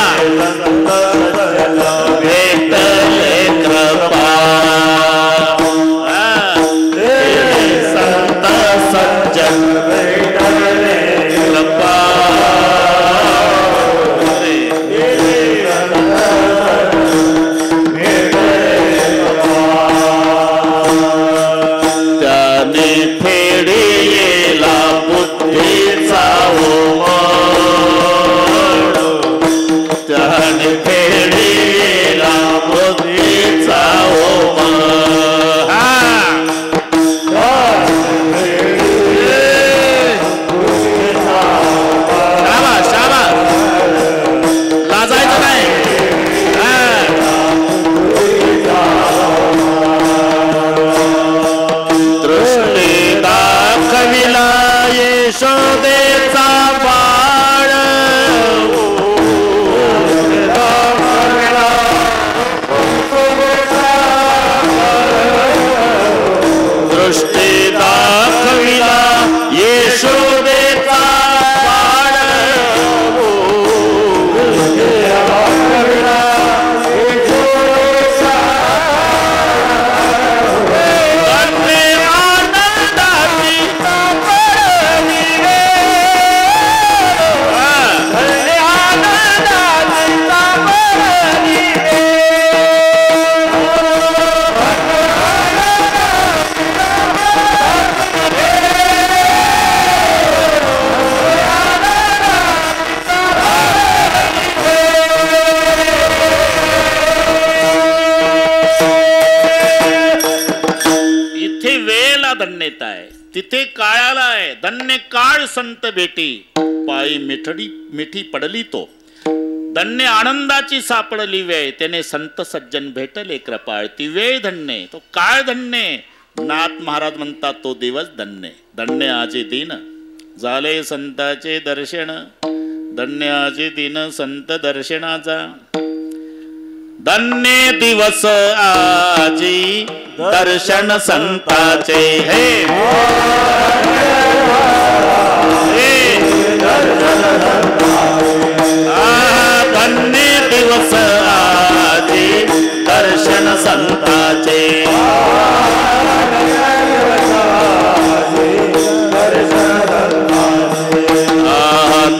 A: धन्यता आहे, तिथे काळाला आहे. धन्य काळ संत भेटी, पायी मिठी पडली तो. धन्य आनंदाची सापडली वेळ, त्याने संत सज्जन भेटले कृपाळ. ती वेळ धन्य, तो काळ धन्य. नाथ महाराज म्हणतात तो दिवस धन्य. धन्य आजी दिन झाले संताचे दर्शन, धन्य आजी दिन संत दर्शनाचा. धन्य दिवस आजी दर्शन संताचे. हे धन्य दिवस आजी दर्शन संताचे.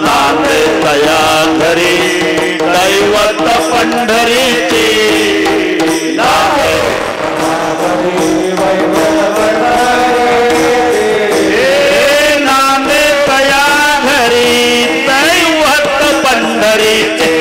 A: नांदे तया घरी दैवत पंढरीची. नांदे तया घरी दैवत पंढरीचे.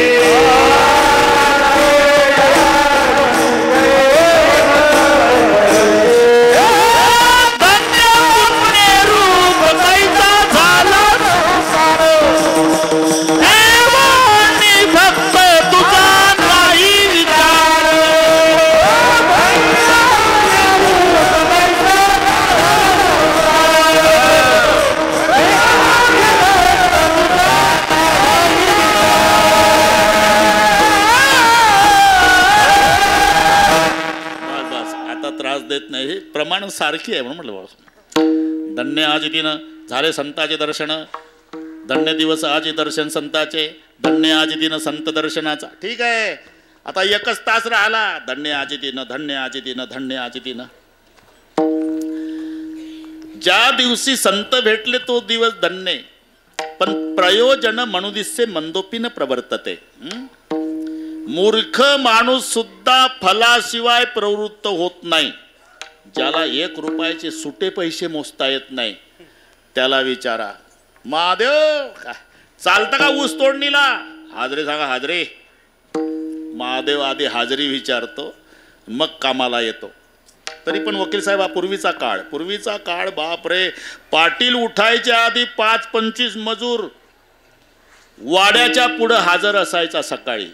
A: प्रमाण सारखी आहे म्हणून म्हटलं. धन्य आज दिन झाले संताचे दर्शन, धन्य दिवस आज दर्शन संताचे. धन्य आज दिन संत दर्शनाचा. ठीक आहे, आता एकच तास राहिला. धन्य आज दिन, धन्य आज दिन, धन्य आज दिन. ज्या दिवशी संत भेटले तो दिवस धन्य, पण प्रयोजन मनुदिसे मंदोपीन प्रवर्तते. मूर्ख माणूस सुद्धा फलाशिवाय प्रवृत्त होत नाही. ज्याला 1 रुपयाचे सुटे पैसे मोजता येत नाही त्याला विचारा, महादेव चालतं का ऊस तोडणीला? हाजरी सांगा, हाजरी. महादेव आधी हाजरी विचारतो, मग कामाला येतो. तरी पण वकील साहेब, हा पूर्वीचा काळ बाप रे. पाटील उठायच्या आधी 5-25 मजूर वाड्याच्या पुढं हजर असायचा सकाळी.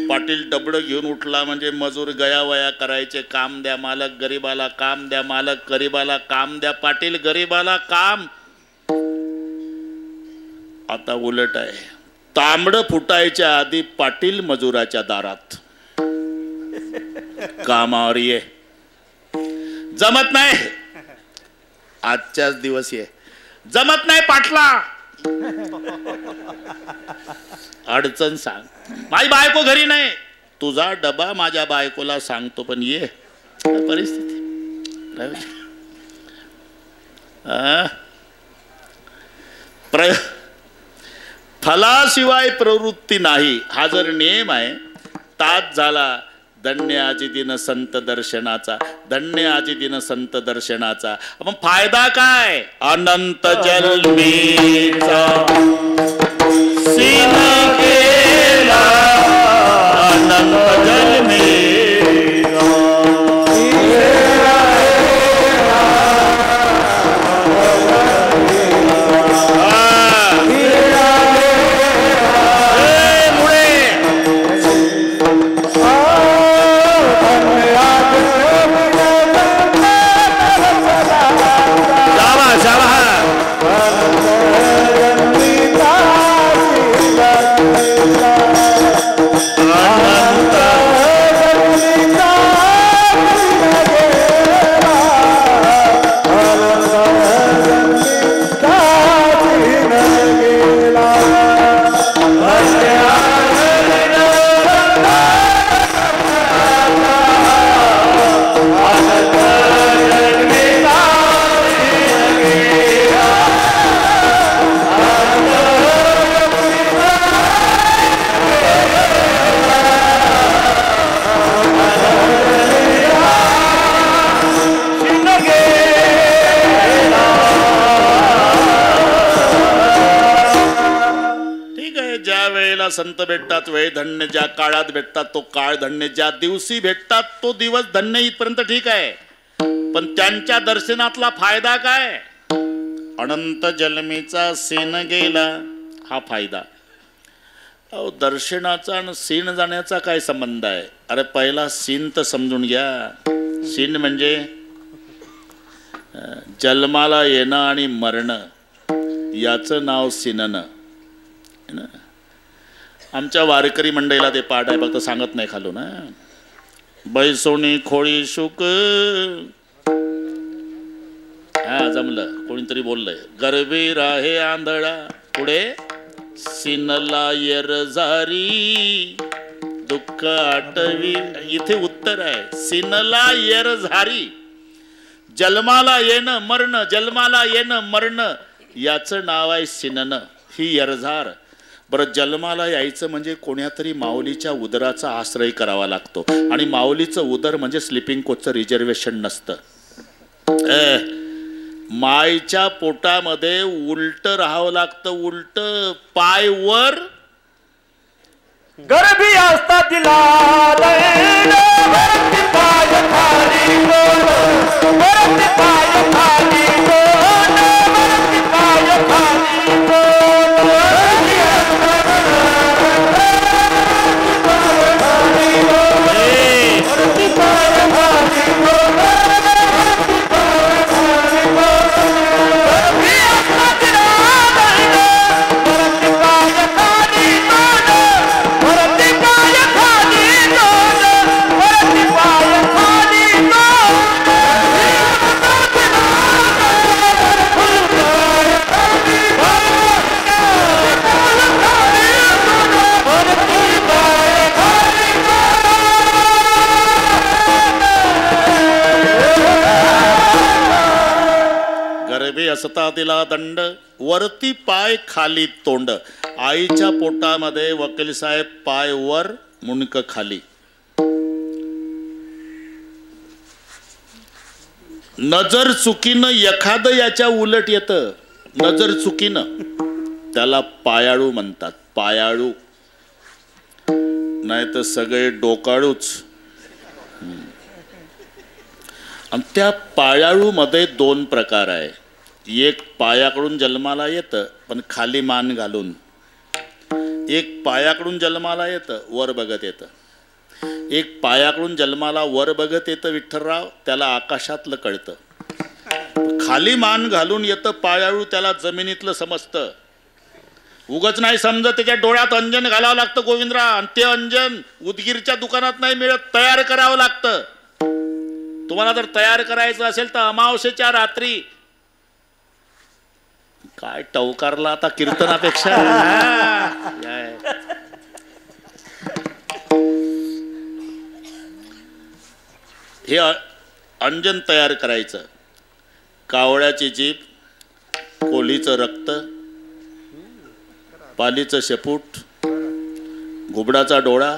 A: पाटील डबडं घेऊन उठला म्हणजे मजूर गयावया करायचे. काम द्या मालक, गरीबाला काम द्या मालक, गरीबाला काम द्या पाटील, गरीबाला काम. आता उलट आहे. तांबडं फुटायच्या आधी पाटील मजुराच्या दारात, कामावर ये. जमत नाही, आजच्याच दिवस ये. जमत नाही पाटला, अडचण सांग. माझी बायको घरी नाही, तुझा डबा माझ्या बायकोला सांगतो पण ये. परिस्थिती फलाशिवाय प्रवृत्ती नाही, हा जर नियम आहे. ताज झाला धन्य आजी दिन संत दर्शनाचा, धन्य आजी दिन संत दर्शनाचा. मग फायदा काय? अनंत जन्मीचा सीन केला, अनंत जन्मी संत भेटतात वेळ धन्य, ज्या काळात भेटतात तो काळ धन्य, ज्या दिवशी भेटतात तो दिवस धन्य. इथपर्यंत ठीक आहे. पण त्यांच्या दर्शनातला फायदा काय? अनंत जन्मीचा सीन गेला, हा फायदा. अहो, दर्शनाचा आणि सीन जाण्याचा काय संबंध आहे? अरे पहिला सीन तर समजून घ्या. सीन म्हणजे जन्माला येणं आणि मरणं, याचं नाव सीनन. आमच्या वारकरी मंडळीला ते पाठ आहे, फक्त सांगत नाही खालून. बैसोनी खोळी शुक, हा जमलं. कोणीतरी बोललंय गरबी राहे आंधळा, पुढे सिनला येरझारी दुःख आटवी. इथे उत्तर आहे सिनला येरझारी. जन्माला येणं मरणं, जन्माला येणं मरणं, याचं नाव आहे सिनन, ही येरझार. बरं, जन्माला यायचं म्हणजे कोण्यातरी माऊलीच्या उदराचा आश्रय करावा लागतो. आणि माऊलीचं उदर म्हणजे स्लिपिंग कोचचं रिझर्वेशन नसतं. मायच्या पोटामध्ये उलट राहावं लागतं. उलट, पाय वर,
B: गर्भी असता तिला वरती पाय खाली गोल, वरती पाय खाली गोल, वरती पाय खाली गोल. वरती पाय खाली गोल, गर्भी असता तिला वरती पाय खाली गोल, वरती पाय खाली गोल, वरती पाय खाली गोल.
A: गर्भे असता तिला दंड, वरती पाय खाली तोंड. आईच्या पोटामध्ये वकील साहेब पाय वर, मुंडक खाली. नजर चुकीनं एखादं याच्या उलट येतं, नजर चुकीनं, त्याला पायाळू म्हणतात. पायाळू नाही तर सगळे डोकाळूच. आणि त्या पायाळू मध्ये दोन प्रकार आहे. एक पायाकडून जन्माला येतं पण खाली मान घालून. एक पायाकडून जन्माला येतं वर बघत येतं. एक पायाकडून जन्माला वर बघत येतं विठ्ठलराव, त्याला आकाशातलं कळतं. खाली मान घालून येतं पायाळू, त्याला जमिनीतलं समजतं. उगच नाही समजत, त्याच्या डोळ्यात अंजन घालावं लागतं गोविंदराव. आणि ते अंजन उदगीरच्या दुकानात नाही मिळत, तयार करावं लागतं. तुम्हाला जर तयार करायचं असेल तर अमावस्येच्या रात्री, काय टवकारला आता कीर्तनापेक्षा. हे अंजन तयार करायचं. कावळ्याची जीभ, कोलीचं रक्त, पालीचं शेपूट, घुबडाचा डोळा,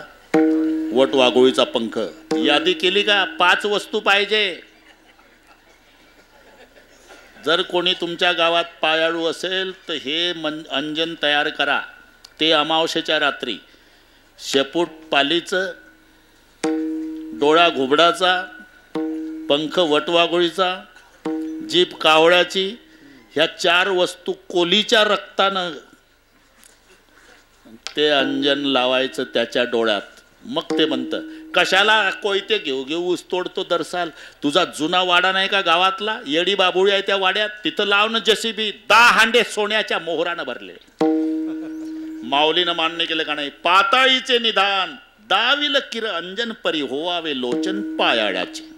A: वट वाघोळीचा पंख. यादी केली का? 5 वस्तू पाहिजे. जर कोणी तुमच्या गावात पायाळू असेल तर हे अंजन तयार करा. ते अमावस्येच्या रात्री. शेपूट पालीचं, डोळा घुबडाचा, पंख वटवाघोळीचा, जीभ कावळ्याची, ह्या 4 वस्तू कोलीच्या रक्तानं ते अंजन लावायचं त्याच्या डोळ्यात. मग ते म्हणतं, कशाला कोयते घेऊ घेऊ ऊस तोडतो दरसाल. तुझा जुना वाडा नाही का गावातला, येडी बाबुळी आहे त्या वाड्यात, तिथं लावणं जसीबी. 10 हांडे सोन्याच्या मोहरानं भरले. माऊलीनं मान्य केलं का नाही? पाताळीचे निधान दाविल किर अंजन परी होवावे लोचन पायाळ्याचे.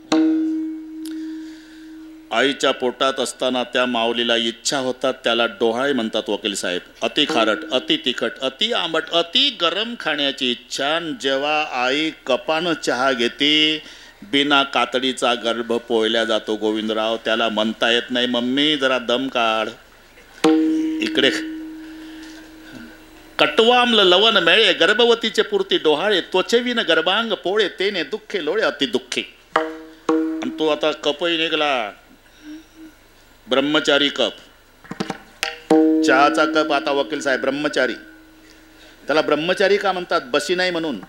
A: आईच्या पोटात असताना त्या माऊलीला इच्छा होतात, त्याला डोहाळे म्हणतात वकील साहेब. अति खारट, अति तिखट, अति आंबट, अति गरम खाण्याची इच्छा. जेव्हा आई कपानं चहा घेते, बिना कातडीचा गर्भ पोळल्या जातो गोविंदराव. त्याला म्हणता येत नाही, मम्मी जरा दम काढ. इकडे कटवामल लवन मेळे, गर्भवतीचे पुरती डोहाळे, त्वचेविन गर्भांग पोळे, तेने दुःखे लोळे अति दुःखे. आणि तो आता कपही निघला, ब्रह्मचारी कप, चहाचा कप. आता वकील साहेब ब्रह्मचारी. त्याला ब्रह्मचारी का म्हणतात? बसी नाही म्हणून.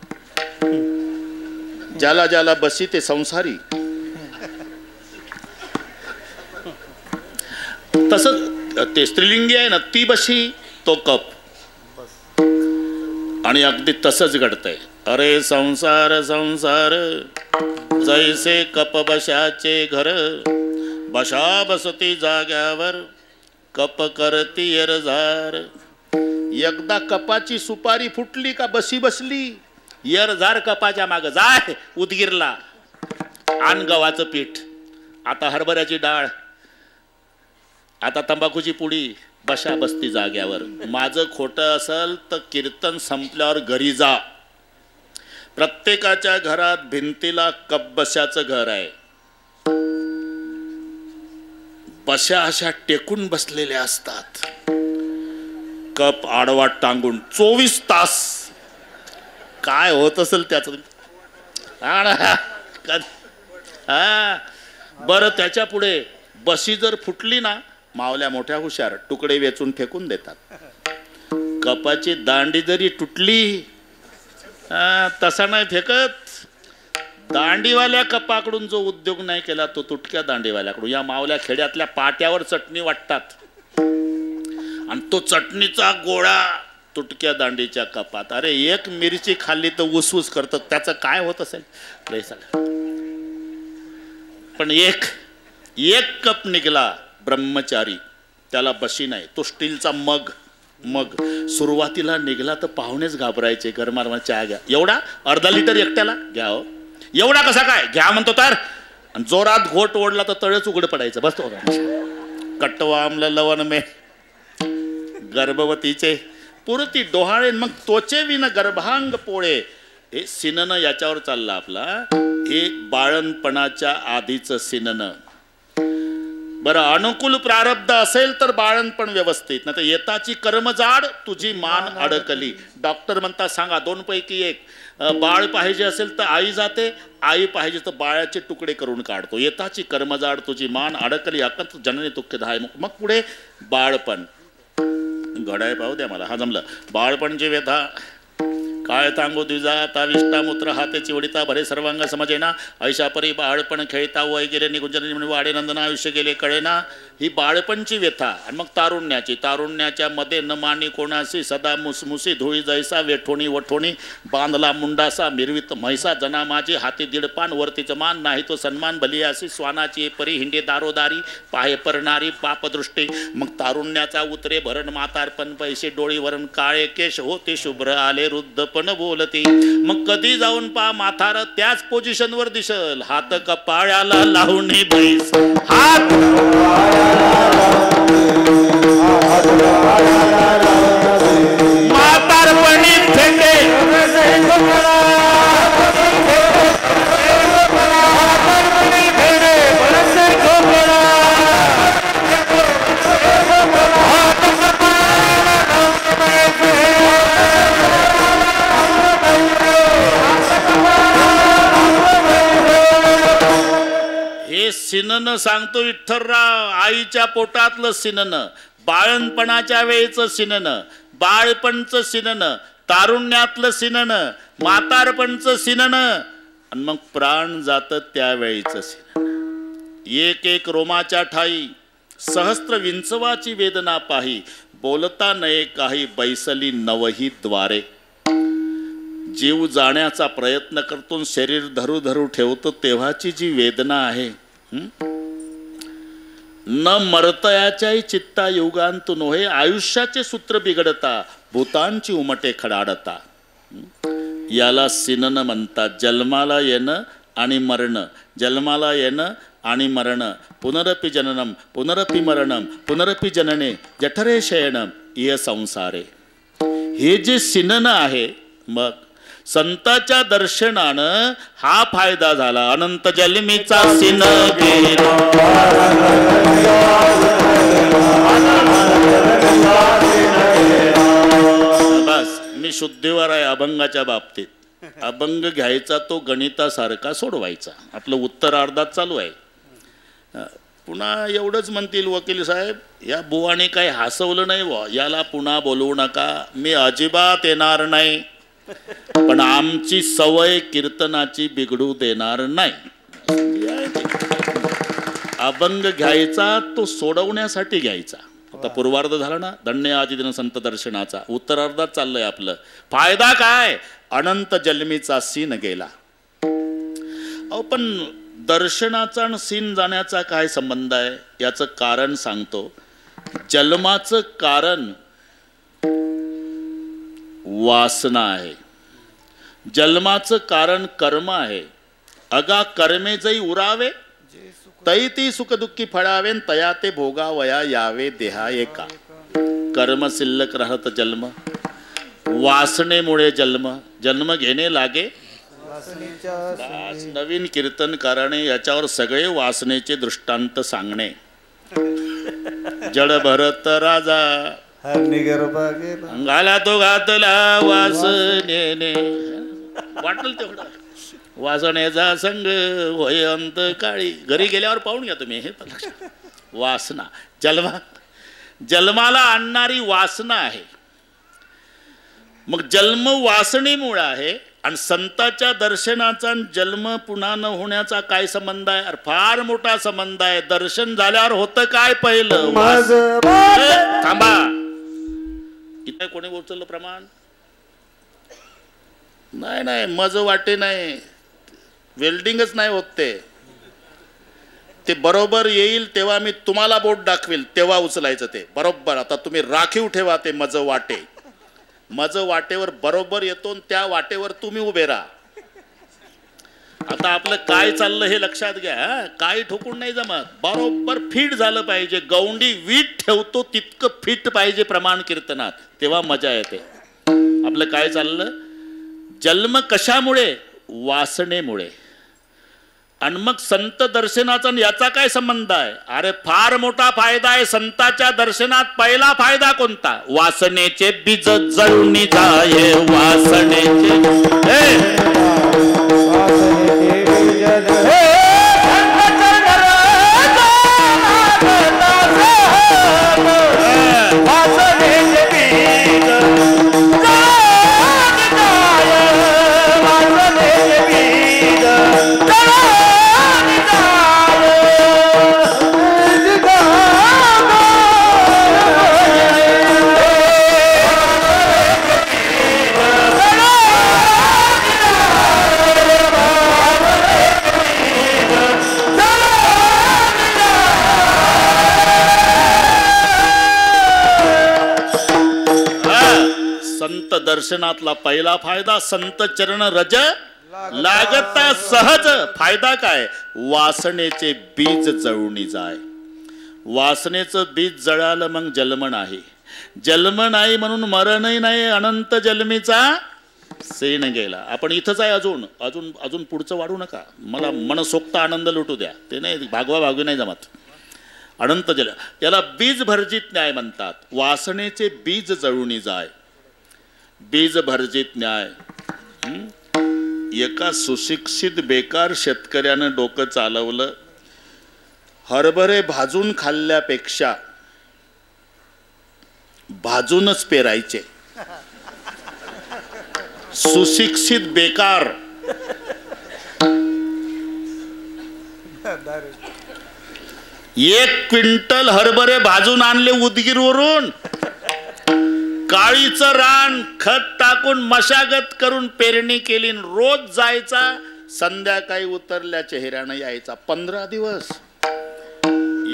A: ज्याला ज्याला बसी ते संसारी. तसं ते स्त्रीलिंगी आहे ना, ती बशी तो कप. आणि अगदी तसंच घडतंय. अरे संसार संसार जैसे कप बशाचे घर, बशा बसती जाग्यावर कप करती यरझार. एकदा कपाची सुपारी फुटली का बशी बसली. यरझार कपाच्या माग जाय उदगीरला, आण गव्हाचं पीठ, आता हरभऱ्याची डाळ, आता तंबाखूची पुडी, बशा बसती जाग्यावर. माझं खोटं असेल तर कीर्तन संपल्यावर घरी जा. प्रत्येकाच्या घरात भिंतीला कप बशाचं घर आहे. बशा अशा टेकून बसलेल्या असतात, कप आडवा टांगून 24 तास. काय होत असेल त्याच. बरं, त्याच्या पुढे बशी जर फुटली ना, मावल्या मोठ्या हुशार, तुकडे वेचून फेकून देतात. कपाची दांडी जरी तुटली, तसा नाही फेकत. दांडीवाल्या कपाकडून जो उद्योग नाही केला तो तुटक्या दांडीवाल्याकडून. या मावल्या खेड्यातल्या पाट्यावर चटणी वाटतात आणि तो चटणीचा गोळा तुटक्या दांडीच्या कपात. अरे एक मिरची खाल्ली तर उसऊस करतात, त्याचं काय होत असेल. पण एक कप निघाला ब्रह्मचारी, त्याला बशी नाही, तो स्टीलचा मग. सुरुवातीला निघाला तर पाहुणेच घाबरायचे. गरमारमा चहा घ्या. एवढा? अर्धा लिटर एकट्याला घ्या. हो एवढा कसा काय घ्या म्हणतो तर. जोरात घोट ओढला तर तळच उघड पडायचं. बस तो कट्टवा आमला लवण मे गर्भवतीचे पुरती डोहाळे, मग तोचे विन गर्भांग पोळे. हे सिनन याच्यावर चाललं आपला. हे बाळणपणाच्या आधीचं सिनन. बरं, अनुकूल प्रारब्ध असेल तर बाळणपण व्यवस्थित, नाही तर येताची कर्मजाड तुझी मान अडकली. डॉक्टर म्हणतात सांगा 2 पैकी 1. बाळ पाहिजे असेल तर आई जाते, आई पाहिजे तर बाळाचे तुकडे करून काढतो. येताची कर्मजाड तुझी मान अडकली, अकंत जननी दुःखदाय. मग पुढे बाळपण. घडाय पाहू द्या मला, हा जमलं. बाळपणची व्यथा काय सांगू द्विजा, ता विष्टा मूत्र हाते चिवडिता भरे सर्वांग समजेना. ऐशा परी बाळपण खेळता वय गेले निकुंजन वाडे नंदना आयुष्य गेले कळेना. ही बाळपणची व्यथा. आणि मग तारुण्याच्या मध्ये न मानी कोणाशी, सदा मुसमुसी धुळी जैसा वेठोणी वठोणी, बांधला मुंडासा मिरवित म्हैसा, जना माझी हाती दीडपान वरतीच मान, नाही तो सन्मान बलियासी, स्वानाची परी हिंडे दारोदारी, पाहे परणारी पापदृष्टी. मग तारुण्याचा उतरे भरण म्हातारपण, पैसे डोळी वरण काळे केश होते शुभ्र आले रुद्ध पण बोलते. मग कधी जाऊन पा म्हातार त्याच पोझिशनवर दिसल, हात कपाळ्याला लावून बैस. हात म्हातारपणी थेंडे सिनन सांगतो विठ्ठलराव. आईच्या पोटातलं सिनन, बाळणपणाच्या वेळेचं सिनन, बाळपणचं सिनन, तारुण्यातलं सिनन, म्हातारपणचं सिनन, आणि मग प्राण जातं त्यावेळीचं सिनन. एक रोमाच्या ठाई सहस्त्र विंचवाची वेदना पाही, बोलता नये काही बैसली नवही द्वारे. जीव जाण्याचा प्रयत्न करतो, शरीर धरू धरू ठेवतो, तेव्हाची जी वेदना आहे. न मरतयाच्याही चित्ता युगांतू नोहे, आयुष्याचे सूत्र बिघडता, भूतांची उमटे खडाडता. याला सिनन म्हणतात. जन्माला येणं आणि मरण, जन्माला येणं आणि मरण, पुनरपि जननम पुनरपि मरणम पुनरपि जनने जठरे शयनम इह संसारे. हे जे सिनन आहे, मग संताच्या दर्शनानं हा फायदा झाला. अनंत जन्मीचा सिन गेला. बस मी शुद्धीवर आहे अभंगाच्या बाबतीत. अभंग घ्यायचा तो गणितासारखा सोडवायचा. आपलं उत्तर अर्धात चालू आहे. पुन्हा एवढंच म्हणतील वकील साहेब, या बुवाने काही हसवलं नाही व, याला पुन्हा बोलवू नका, मी अजिबात येणार नाही, पण आमची सवय कीर्तनाची बिघडू देणार नाही. अभंग घ्यायचा तो सोडवण्यासाठी घ्यायचा. आता पूर्वार्ध झाला ना, धन्य आदि दिन संत दर्शनाचा. उत्तरार्धात चाललंय आपलं. फायदा काय? अनंत जन्मीचा सीन गेला. अहो पण दर्शनाचा आणि सीन जाण्याचा काय संबंध आहे? याचं कारण सांगतो. जन्माचं कारण वासना आहे. जन्माचं कारण कर्म आहे. अगा कर्मे जई उरावे तै ती सुख दुःखी फळावे तया ते भोगावया यावे देहा एका. कर्म शिल्लक राहत जन्म, वासनेमुळे जन्म घेणे लागे. नवीन कीर्तनकाराने याच्यावर सगळे वासनेचे दृष्टांत सांगणे. जड भरत राजा अंगाला तो घातला वासनेने. वाटल तेवढं वासनेचा संग होय अंत काळी. घरी गेल्यावर पाहून घ्या तुम्ही हे लक्षात. वासना जन्माला आणणारी वासना आहे. मग जन्म वासनेमुळे आहे. आणि संताच्या दर्शनाचा जन्म पुन्हा न होण्याचा काय संबंध आहे? अरे फार मोठा संबंध आहे. दर्शन झाल्यावर होतं काय? पहिलं थांबा, इथे कोणी उचललं प्रमाण? नाही मज वाटे नाही, वेल्डिंगच नाही होत ते बरोबर येईल तेव्हा मी तुम्हाला बोट दाखवेल तेव्हा उचलायचं ते बरोबर. आता तुम्ही राखीव ठेवा ते मज वाटे. मज वाटेवर बरोबर येतो त्या वाटेवर तुम्ही उभे राहा. आता आपलं काय चाललं हे लक्षात घ्या. काय ठोकून नाही जमत. बरोबर फिट झालं पाहिजे. गौंडी वीट ठेवतो तितकं फिट पाहिजे प्रमाण कीर्तनात, तेव्हा मजा येते. आपलं काय चाललं? जन्म कशामुळे? वासनेमुळे. आणि मग संत दर्शनाचा याचा काय संबंध आहे? अरे फार मोठा फायदा आहे. संताच्या दर्शनात पहिला फायदा कोणता? वासनेचे बीज जळून जाये. वासनेचे दर्शनातला पहिला फायदा संत चरण रज लागता सहज. फायदा काय? वासनेचे बीज जळून जाय. वासनेचं बीज जळालं मग जन्म नाही. जन्म नाही म्हणून मरणही नाही. अनंत जन्मीचा सेन गेला. आपण इथंच आहे. अजून अजून अजून पुढचं वाढू नका. मला मनसोक्त आनंद लुटू द्या. ते नाही भागवी नाही जमत. अनंत जल याला बीज भर्जित न्याय म्हणतात. वासनेचे बीज जळून जाय. बीज भर्जित न्याय. एका सुशिक्षित बेकार शेतकऱ्यानं डोकं चालवलं. हरभरे भाजून खाल्ल्यापेक्षा भाजूनच पेरायचे. सुशिक्षित बेकार. एक क्विंटल हरभरे भाजून आणले उदगीरवरून. काळीचं रान खत टाकून मशागत करून पेरणी केली. रोज जायचा, संध्याकाळी उतरल्या चेहऱ्यानं यायचा. 15 दिवस.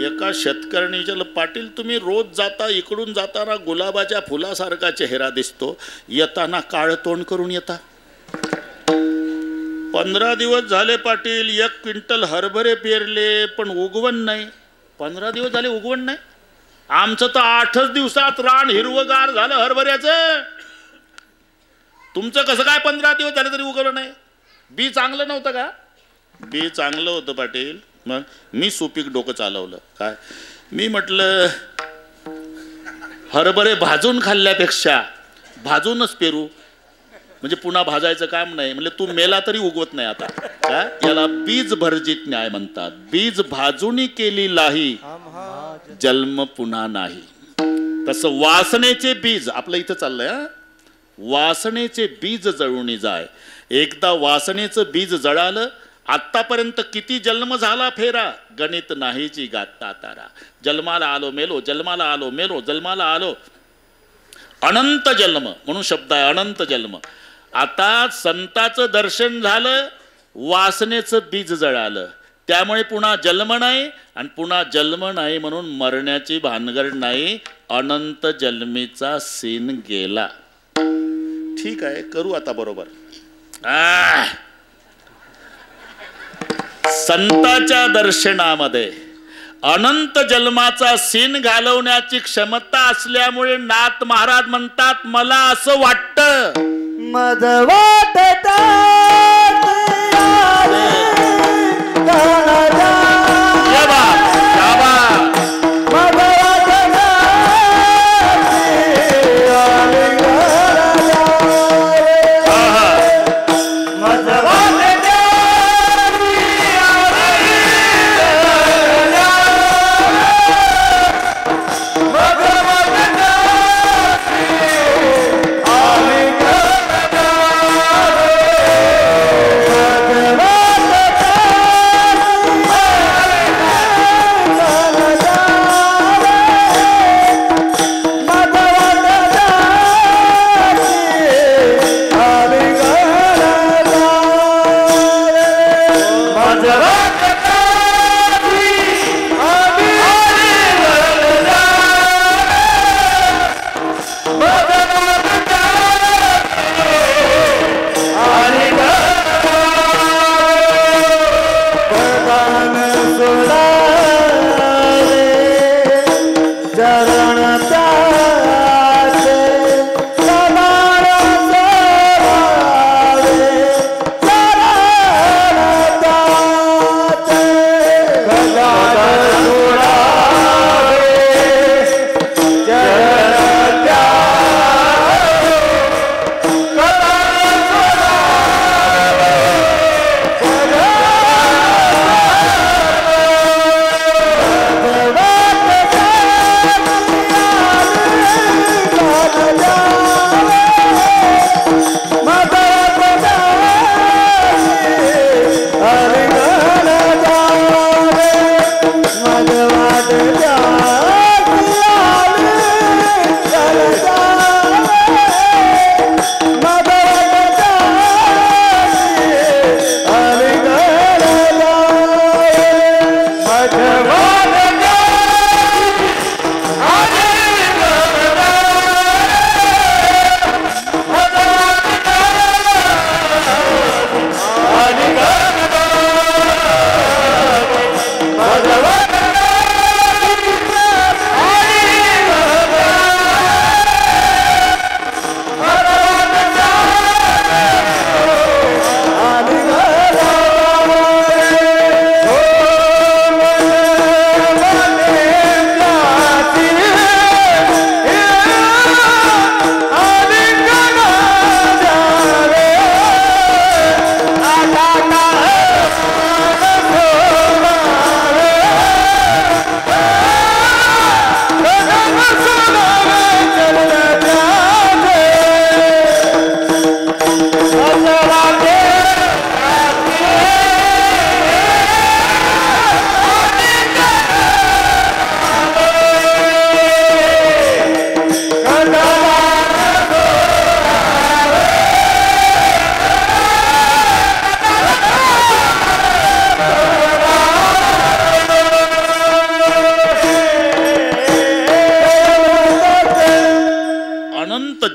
A: एका शेतकऱ्याने विचारलं, पाटील तुम्ही रोज जाता, इकडून जाताना गुलाबाच्या फुलासारखा चेहरा दिसतो, येताना काळ तोंड करून येता? 15 दिवस झाले पाटील, 1 क्विंटल हरभरे पेरले पण उगवण नाही. 15 दिवस झाले उगवण नाही. आमचं तर 8च दिवसात रान हिरवगार झालं हरभऱ्याचं. तुमचं कसं काय 15 दिवस झाले तरी उगवलं नाही? बी चांगलं नव्हतं का? बी चांगलं होतं पाटील. मग मी सुपीक डोकं चालवलं. काय? मी म्हटलं हरभरे भाजून खाल्ल्यापेक्षा भाजूनच पेरू, म्हणजे पुन्हा भाजायचं काम नाही. म्हणजे तू मेला तरी उगवत नाही आता. काय? याला बीज भर्जित न्याय म्हणतात. बीज भाजूनी केली लाही, जन्म पुन्हा नाही. तसं वासनेचे बीज आपलं इथं चाललंय. वासनेचे बीज जळून जाय. एकदा वासनेचं बीज जळालं आत्तापर्यंत किती जन्म झाला फेरा, गणित नाहीची गाता तारा. जन्माला आलो मेलो, जन्माला आलो मेलो, जन्माला आलो, अनंत जन्म म्हणून शब्द आहे, अनंत जन्म. आता संताचं दर्शन झालं, वासनेचं बीज जळालं, त्यामुळे पुन्हा जन्म नाही, आणि पुन्हा जन्म नाही म्हणून मरण्याची भानगड नाही. अनंत जन्मीचा सीन गेला. ठीक आहे, करू आता बरोबर. संताच्या दर्शनामध्ये अनंत जन्माचा सीन घालवण्याची क्षमता असल्यामुळे नाथ महाराज म्हणतात, मला असं वाटतं
B: मज वाटत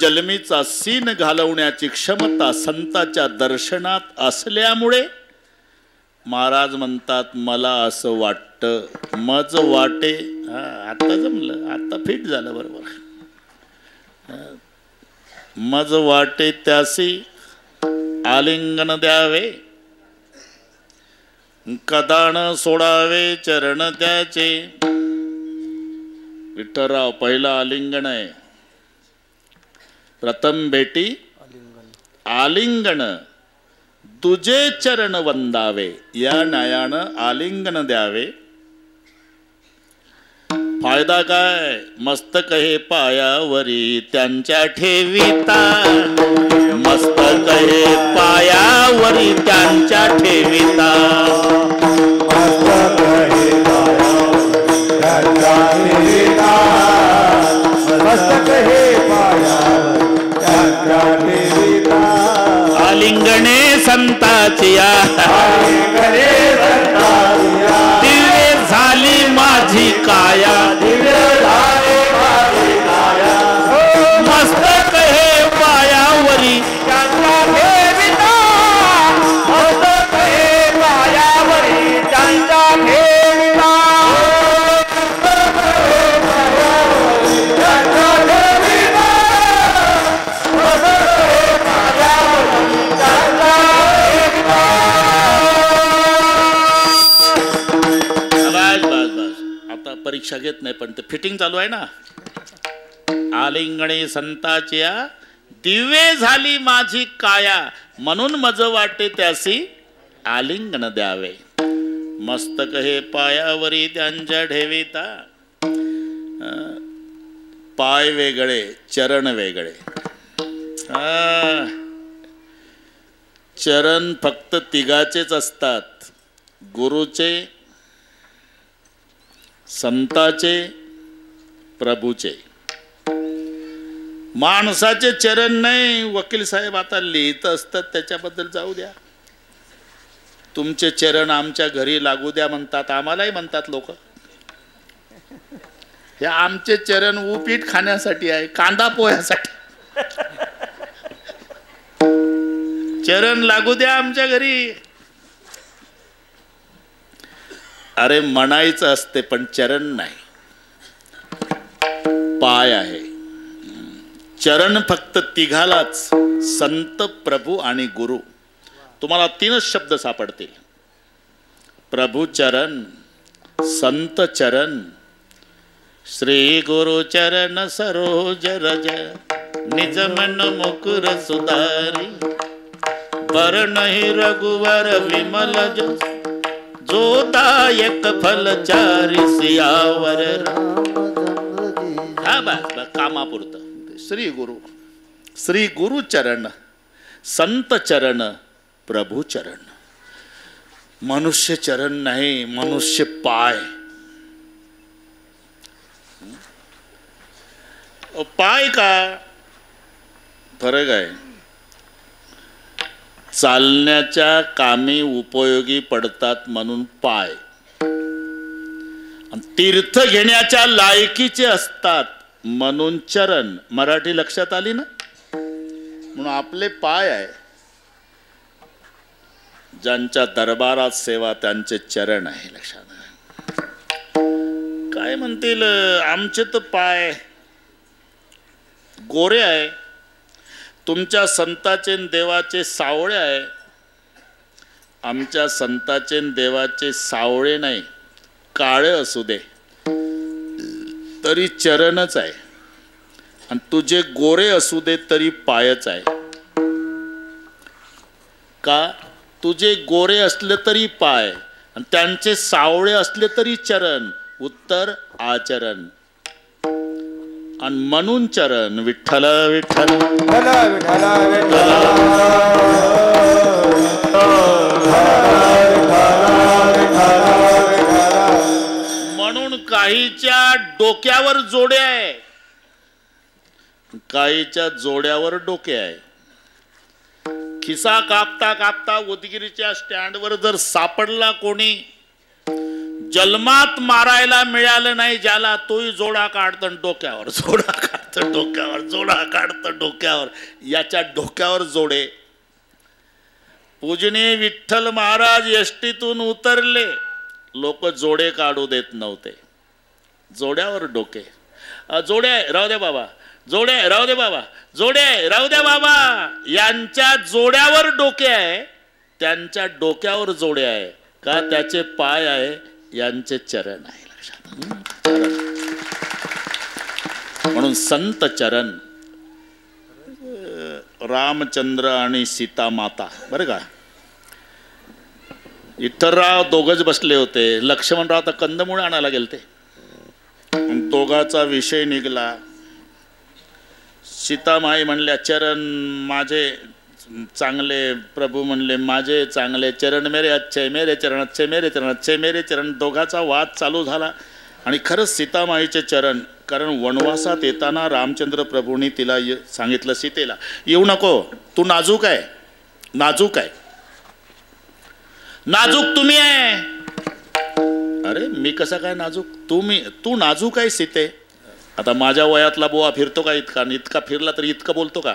A: जन्मीचा सीन घालवण्याची क्षमता संताच्या दर्शनात असल्यामुळे महाराज म्हणतात मला असं वाटतं मज वाटे. आता जमलं, आता फिट झालं बरोबर. मज वाटे त्यासी आलिंगन द्यावे कदाण सोडावे चरण त्याचे. विठ्ठलराव पहिला आलिंगन आहे. प्रथम भेटी आलिंगन तुझे चरण वंदावे. या न्यायानं आलिंगन द्यावे फायदा काय? मस्तक हे पायावरी त्यांच्या ठेविता, मस्तक हे पायावरी त्यांच्या ठेविता,
B: मस्तक हे पायावरी त्यांच्या ठेविता, मस्तक हे पायावरी त्यांच्या ठेविता.
A: आलिंगणे संताची
B: आलिंगने संताचिया,
A: दिव्य झाली माझी काया,
B: दिव्य झाले माझी काया,
A: मस्तक हे पायावरी
B: त्यांच्या ठेविता, मस्तक हे पायावरी त्यांच्या ठेविता, मस्तक हे पायावरी त्यांच्या ठेविता, मस्तक हे पायावरी त्यांच्या ठेविता.
A: बस आता परीक्षा घेत नाही, पण ते फिटिंग चालू आहे ना. आलिंगणे संताच्या दिव्य झाली माझी काया, म्हणून मज वाटे त्यासी आलिंगन द्यावे. मस्तक हे पायावरी त्यांच्या ठेविता. पाय वेगळे, चरण वेगळे. चरण फक्त तिघाचेच असतात, गुरुचे, संताचे, प्रभूचे. माणसाचे चरण नाही. वकील साहेब आता लिहित असतात, त्याच्याबद्दल जाऊ द्या. तुमचे चरण आमच्या घरी लागू द्या म्हणतात, आम्हालाही म्हणतात लोक. हे आमचे चरण उपीट खाण्यासाठी आहे, कांदा पोह्यासाठी. चरण लागू द्या आमच्या घरी. अरे म्हणायचं असते, पण चरण नाही, पाय आहे. चरण फक्त तिघालाच, संत, प्रभू आणि गुरु. तुम्हाला तीनच शब्द सापडतील: प्रभू चरण, संत चरण, श्री गुरु चरण सरोज रज, निज मन मुकुर सुधारी, वरणहि रघुवर विमल जस, जो दायक फलचारी सियावर. हा बस कामापुरतं. श्री गुरु, श्री गुरु चरण, संत चरण, प्रभू चरण. मनुष्य चरण नाही, मनुष्य पाय. पाय का फरक आहे. चालण्याच्या कामी उपयोगी पडतात म्हणून पाय, तीर्थ घेण्याच्या लायकीचे असतात म्हणून चरण. मराठी लक्षात आली ना? म्हणून आपले पाय आहे. ज्यांच्या दरबारात सेवा त्यांचे चरण आहे. लक्षात. काय म्हणतील, आमचे तर पाय गोरे आहे, तुमच्या संताचे देवाचे सावळे आहे. आमच्या संताचे देवाचे सावळे नाही, काळे असू दे तरी चरणच आहे, आणि तुझे गोरे असू दे तरी पायच आहे. का? तुझे गोरे असले तरी पाय, आणि त्यांचे सावळे असले तरी चरण. उत्तर आचरण. आणि म्हणून चरण. विठ्ठल विठ्ठल
B: विठ्ठल विठ्ठल विठ्ठल,
A: म्हणून काहीच्या डोक्यावर जोडे आहे, काहीच्या जोड्यावर डोके आहे. खिसा कापता कापता उदगीरच्या स्टँडवर जर सापडला कोणी, जन्मात मारायला मिळालं नाही ज्याला, तोही जोडा काढतं डोक्यावर, जोडा काढतं डोक्यावर, जोडा काढतं डोक्यावर. याच्या डोक्यावर जोडे. पूजनीय विठ्ठल महाराज एसटीतून उतरले, लोक जोडे काढू देत नव्हते. जोड्यावर डोके. जोड्या राहू द्या बाबा, जोड्या राहू दे बाबा, जोड्या राहू द्या बाबा. यांच्या जोड्यावर डोके आहे, त्यांच्या डोक्यावर जोडे आहे. का? त्याचे पाय आहे, यांचे चरण आहे. लक्षात. म्हणून संत चरण. रामचंद्र आणि सीता माता, बरं का, विठ्ठलराव दोघच बसले होते. लक्ष्मणराव तर कंदमुळे आणायला गेलते. दोघाचा विषय निघला. सीतामाई म्हणल्या चरण माझे चांगले, प्रभू म्हणले माझे चांगले, चरण मेरे अच्छे, मेरे चरण अच्छे, मेरे चरण अच्छे, मेरे चरण. दोघाचा वाद चालू झाला. आणि खरंच सीतामाईचे चरण, कारण वनवासात येताना रामचंद्र प्रभूंनी तिला सांगितलं सीतेला, येऊ नको, तू नाजूक आहे, नाजूक आहे, नाजूक तुम्ही आहे. अरे मी कसा काय नाजूक, तू नाजूक आहे सीते. आता माझ्या वयातला बोवा फिरतो का इतका, इतका फिरला तरी इतकं बोलतो का?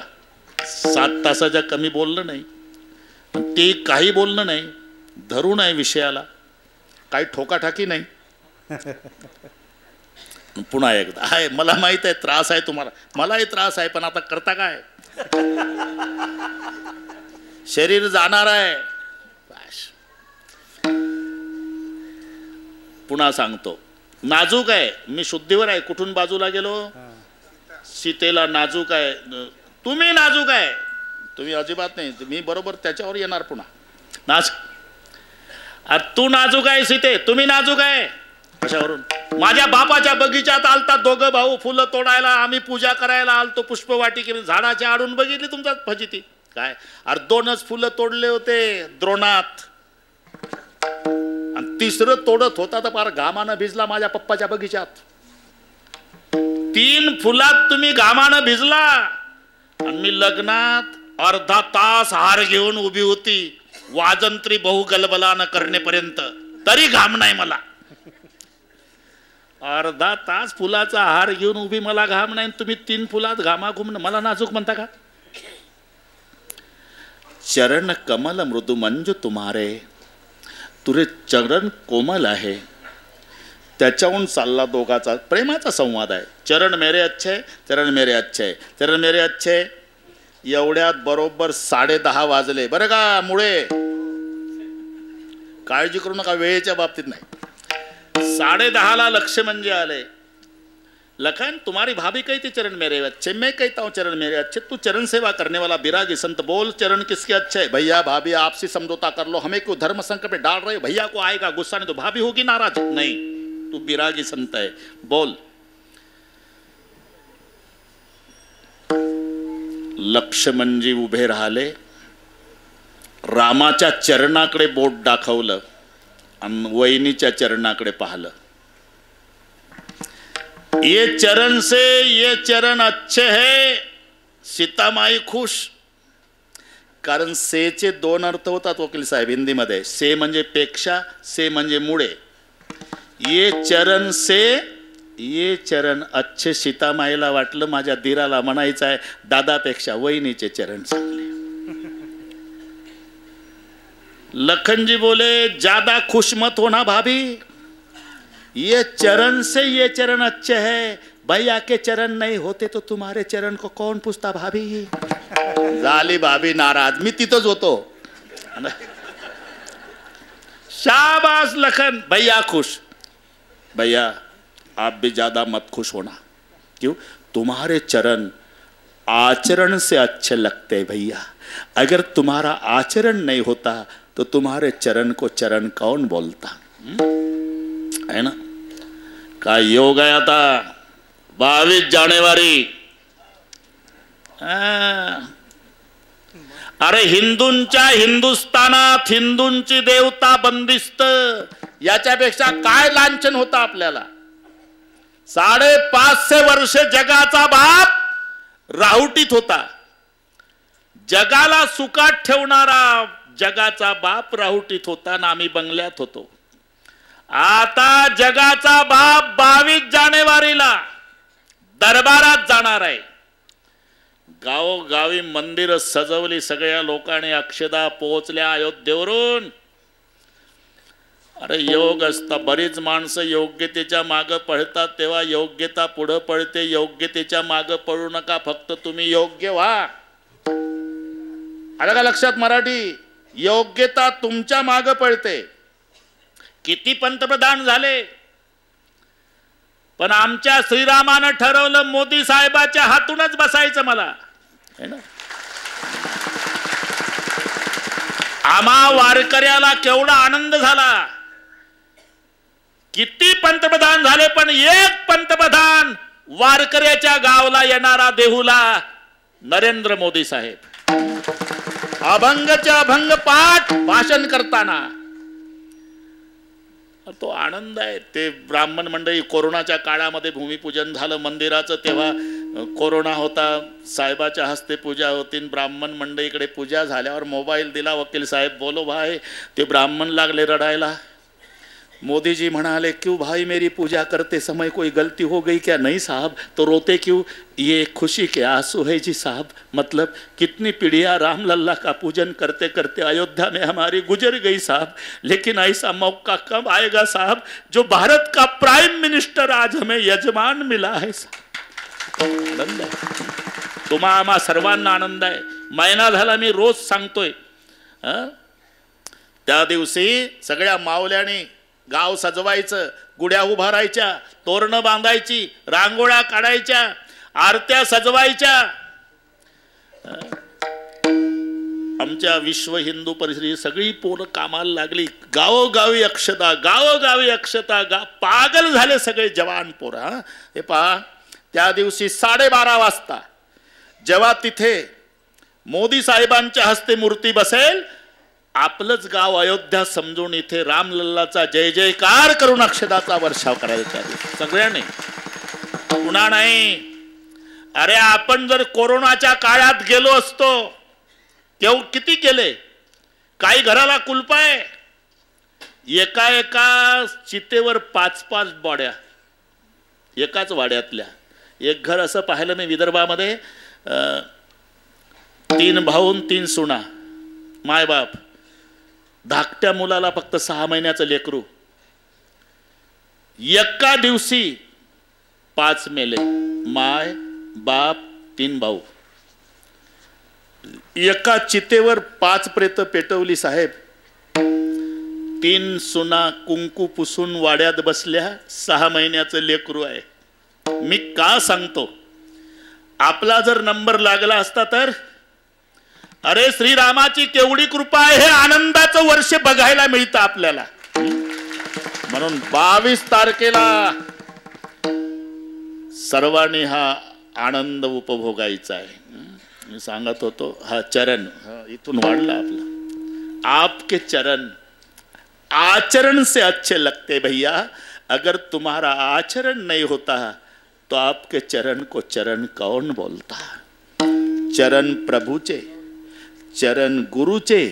A: 7 तासाच्या कमी बोललं नाही. ते काही बोलणं नाही, धरू नाही विषयाला, काही ठोकाठाकी नाही. पुन्हा एकदा आहे, मला माहित आहे त्रास आहे तुम्हाला, मलाही त्रास आहे, पण आता करता काय, शरीर जाणार आहे. पुन्हा सांगतो, नाजूक आहे, मी शुद्धीवर आहे. कुठून बाजूला गेलो? सीतेला नाजूक आहे, तुम्ही नाजूक आहे, तुम्ही अजिबात नाही, मी बरोबर त्याच्यावर येणार पुन्हा. तू नाजूक आहे सीते, तुम्ही नाजूक आहे. कशावरून? माझ्या बापाच्या बगीचात आलता दोघं भाऊ, फुलं तोडायला, आम्ही पूजा करायला आलतो पुष्पवाटिके, झाडाच्या आडून बघितली तुमच्या फजिती काय. अरे 2च फुलं तोडले होते द्रोणात, आणि 3रं तोडत होता तर फार घामानं भिजला माझ्या पप्पाच्या बगीचात. 3 फुलात तुम्ही घामानं भिजला, आणि मी लग्नात अर्धा तास हार घेऊन उभी होती, वाजंत्री बहु गलबला न करण्यापर्यंत, तरी घाम नाही मला. अर्धा तास फुलाचा हार घेऊन उभी, मला घाम नाही, तुम्ही 3 फुलात घामाघूम, मला नाजूक म्हणता का? चरण कमल मृदु मंजू तुम्हारे, तुरे चरण कोमल आहे. त्याच्याहून चालला दोघाचा प्रेमाचा संवाद आहे. चरण मेरे अच्छे, चरण मेरे अच्छे, चरण मेरे अच्छे. एवढ्यात बरोबर 10:30 वाजले बरं का. मुळे काळजी करू नका, वेळेच्या बाबतीत नाही. 10:30 लक्ष म्हणजे आले. लखन तुम्हारी भाभी कहती चरण मेरे अच्छे, मैं कहता हूँ चरण मेरे अच्छे. तू चरण सेवा करने वाला बिरागी संत, बोल चरण किसके अच्छे है? भैया भाभी आपसी समझौता कर लो, हमें क्यों धर्म संकट में डाल रहे हो? भैया को आएगा गुस्सा, नहीं तो भाभी होगी नाराज. नहीं, तू बिरागी संत है, बोल. लक्ष्मणजी उभे राहिले, रामाच्या चरणाकडे बोट दाखवलं आणि वहिनीच्या चरणाकडे पाहिलं. ये चरण से ये चरण अच्छे है. सीतामाई खुश, कारण सेचे 2 अर्थ होतात वकील साहेब हिंदीमध्ये. से म्हणजे पेक्षा, से म्हणजे मुळे. ये चरण से ये चरण अच्छे. सीतामाईला वाटलं माझ्या धीराला म्हणायचं आहे दादापेक्षा वहिनीचे चरण चांगले. लखनजी बोले ज्यादा खुश मत होना भाभी, ये चरण से ये चरण अच्छे है, भैया के चरण नहीं होते तो तुम्हारे चरण को कौन पूछता भाभी. झाली भाभी नाराज, मी तिथंच होतो. शाबाश लखन, भैया खुश. भैया आप भी ज्यादा मत खुश होना. क्यों? तुम्हारे चरण आचरण से अच्छे लगते हैं भैया. अगर तुम्हारा आचरण नहीं होता तो तुम्हारे चरण को चरण कौन बोलता. है ना. काय योग आहे आता. 22 जानेवारी. अरे हिंदूंच्या हिंदुस्थानात हिंदूंची देवता बंदिस्त, याच्यापेक्षा काय लांछन होता आपल्याला. 550 वर्ष जगाचा बाप राहुटीत होता. जगाला सुखात ठेवणारा जगाचा बाप राहुटीत होता ना आम्ही बंगल्यात होतो. आता जगाचा बाप 22 जानेवारीला दरबारात जाणार आहे. गावोगावी मंदिर सजवली, सगळ्या लोकांनी अक्षदा पोहोचल्या अयोध्येवरून. अरे योग असता. बरीच माणसं योग्यतेच्या मागं पळतात, तेव्हा योग्यता पुढं पळते. योग्यतेच्या मागं पळू नका, फक्त तुम्ही योग्य व्हा. आलं का लक्षात मराठी? योग्यता तुमच्या मागं पळते. किती पंतप्रधान झाले, पण आमच्या श्रीरामानं ठरवलं मोदी साहेबाच्या हातूनच बसायचं मला. है ना. आम्हा वारकऱ्याला केवढा आनंद झाला. किती पंतप्रधान झाले पण एक पंतप्रधान वारकऱ्याच्या गावाला येणारा देहूला नरेंद्र मोदी साहेब. अभंगच्या अभंग पाठ भाषण करताना तो आनंद आहे. ते ब्राह्मण मंडळी कोरोनाच्या काळामध्ये भूमिपूजन झालं मंदिराचं, तेव्हा कोरोना होता, साहेबाच्या हस्ते पूजा होती. ब्राह्मण मंडळीकडे पूजा झाल्यावर मोबाईल दिला, वकील साहेब बोलो भाई. ते ब्राह्मण लागले रडायला. मोदी जी म्हणाले क्यों भाई मेरी पूजा करते समय कोई गलती हो गई क्या? नहीं साहब. तो रोते क्यों? ये खुशी के आंसू है जी साहब. मतलब कितनी पीढ़ियाँ राम लल्ला का पूजन करते करते अयोध्या में हमारी गुजर गई साहब, लेकिन ऐसा मौका कब आएगा साहब जो भारत का प्राइम मिनिस्टर आज हमें यजमान मिला है साहब. आनंद आहे, तुम्हा आम्हा सर्वांना आनंद आहे. महिना झाला मी रोज सांगतोय. त्या दिवशी सगळ्या मावल्याने गाव सजवायचं, गुड्या उभारायच्या, तोरणं बांधायची, रांगोळ्या काढायच्या, आरत्या सजवायच्या. आमच्या विश्व हिंदू परिषदेची सगळी पोरं कामाला लागली. गावोगावी अक्षता, गावोगावी अक्षता, पागल झाले सगळे जवान पोरं. हे पहा, त्या दिवशी 12:30 वाजता जेव्हा तिथे मोदी साहेबांच्या हस्ते मूर्ती बसेल, आपलंच गाव अयोध्या समजून इथे रामलल्लाचा जय जयकार करून अक्षदाचा वर्षाव करायचा सगळ्यांनी, पुन्हा नाही. अरे आपण जर कोरोनाच्या काळात गेलो असतो तेव्हा किती केले. काही घराला कुलप आहे, एका एका चितेवर 5-5 बॉड्या एकाच वाड्यातल्या. एक घर असं पाहिलं मी विदर्भामध्ये, 3 भाऊ 3 सुना, मायबाप. धाकट्या मुलाला फक्त 6 महिन्याचं लेकरू. एका दिवशी 5 मेले, माय बाप 3 भाऊ. एका चितेवर 5 प्रेत पेटवली साहेब. 3 सुना कुंकू पुसून वाड्यात बसल्या, 6 महिन्याचं लेकरू आहे. मी का सांगतो, आपला जर नंबर लागला असता तर अरे श्रीरामाची केवढी कृपा आहे, हे आनंदाचं वर्ष बघायला मिळतं आपल्याला. म्हणून 22 तारखेला सर्वांनी हा आनंद उपभोगायचा आहे. मी सांगत होतो, हा चरण इथून वाढला आपला. आपके चरण आचरण से अच्छे लगते भैया. अगर तुम्हारा आचरण नहीं होता तो आपके चरण को चरण कौन बोलता. चरण प्रभूचे, चरण गुरुचे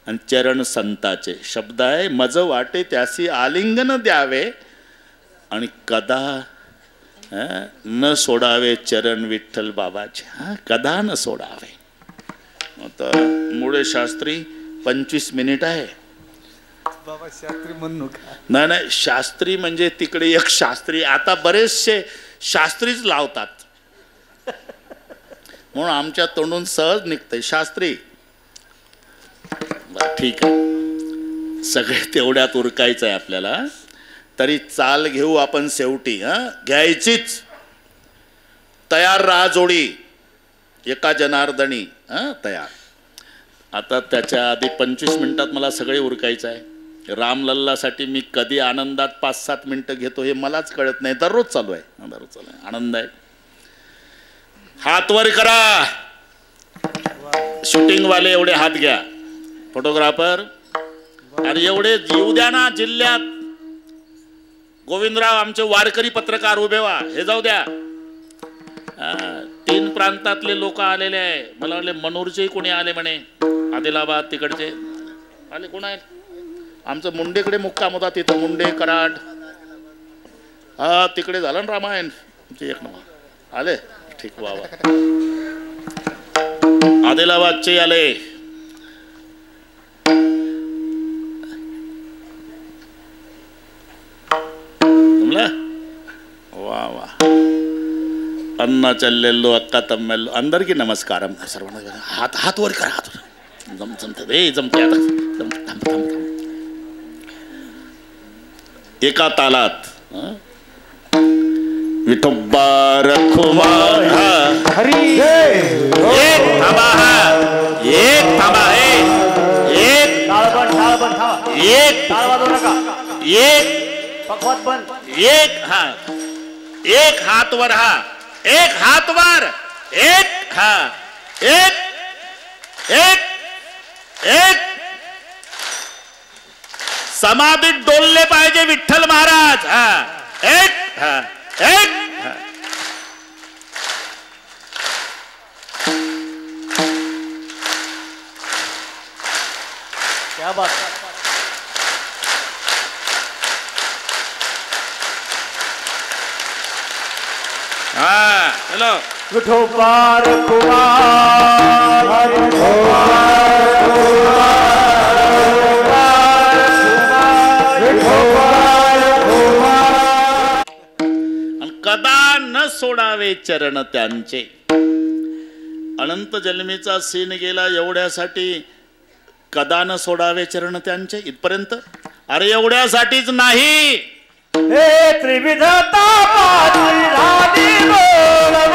A: आणि चरण संताचे शब्द आहे. मज वाटे त्यासी आलिंगन द्यावे आणि कदा न सोडावे चरण विठ्ठल बाबाचे. कदा न सोडावे. आता मुळे शास्त्री 25 मिनिट आहे.
B: बाबा शास्त्री म्हणू का?
A: नाही, शास्त्री म्हणजे तिकडे एक शास्त्री. आता बरेचसे शास्त्रीच लावतात म्हणून आमच्या तोंडून सहज निघतंय शास्त्री. ठीक आहे, सगळे तेवढ्यात उरकायचं आहे आपल्याला. तरी चाल घेऊ आपण शेवटी. घ्यायचीच. तयार राहा जोडी, एका जनार्दनी तयार. आता त्याच्या आधी 25 मिनिटात मला सगळे उरकायचं आहे. रामलल्लासाठी मी कधी आनंदात 5-7 मिनिटं घेतो हे मलाच कळत नाही. दररोज चालू आहे, दररोज चालू आहे. आनंद आहे. हात वर करा. शूटिंग वाले एवढे हात घ्या, फोटोग्राफर. आणि एवढे येऊ द्या ना जिल्ह्यात. गोविंदराव आमचे वारकरी पत्रकार उभे व्हा. हे जाऊ द्या. 3 प्रांतातले लोक आलेले आहे. मला वाटले मनोरचे कोणी आले म्हणे, आदिलाबाद तिकडचे आले. कोण आहेत? आमचं मुंडेकडे मुक्काम होता तिथं. मुंडे कराड तिकडे झालं ना रामायण. एक नंबर आले. ठीक, वा वा. आदिलाबादचे आले. वा वा. अन्न चल्लेलो अक्का तम्मेलो अंदरकी नमस्कारम. सर्वांना हात हात वर करा. हात जमत रे, जमते आता. थांब. एका तालात विठोबा रखुमा.
B: हरी
A: एक थांबा. एक थांबा. एक
B: पखवात बंद.
A: एक हात वर हा, एक हात वर, एक हा, एक एक एक समाधीत डोलले पाहिजे विठ्ठल महाराज. एक एक
B: क्या बात.
A: चलो
B: विठोबार कुमार
A: कदा न सोडावे चरण त्यांचे. अनंत जन्मीचा सीन गेला एवढ्यासाठी कदा न सोडावे चरण त्यांचे इथपर्यंत. अरे एवढ्यासाठीच नाही,
B: हे त्रिविध तापाची राणी बोलव.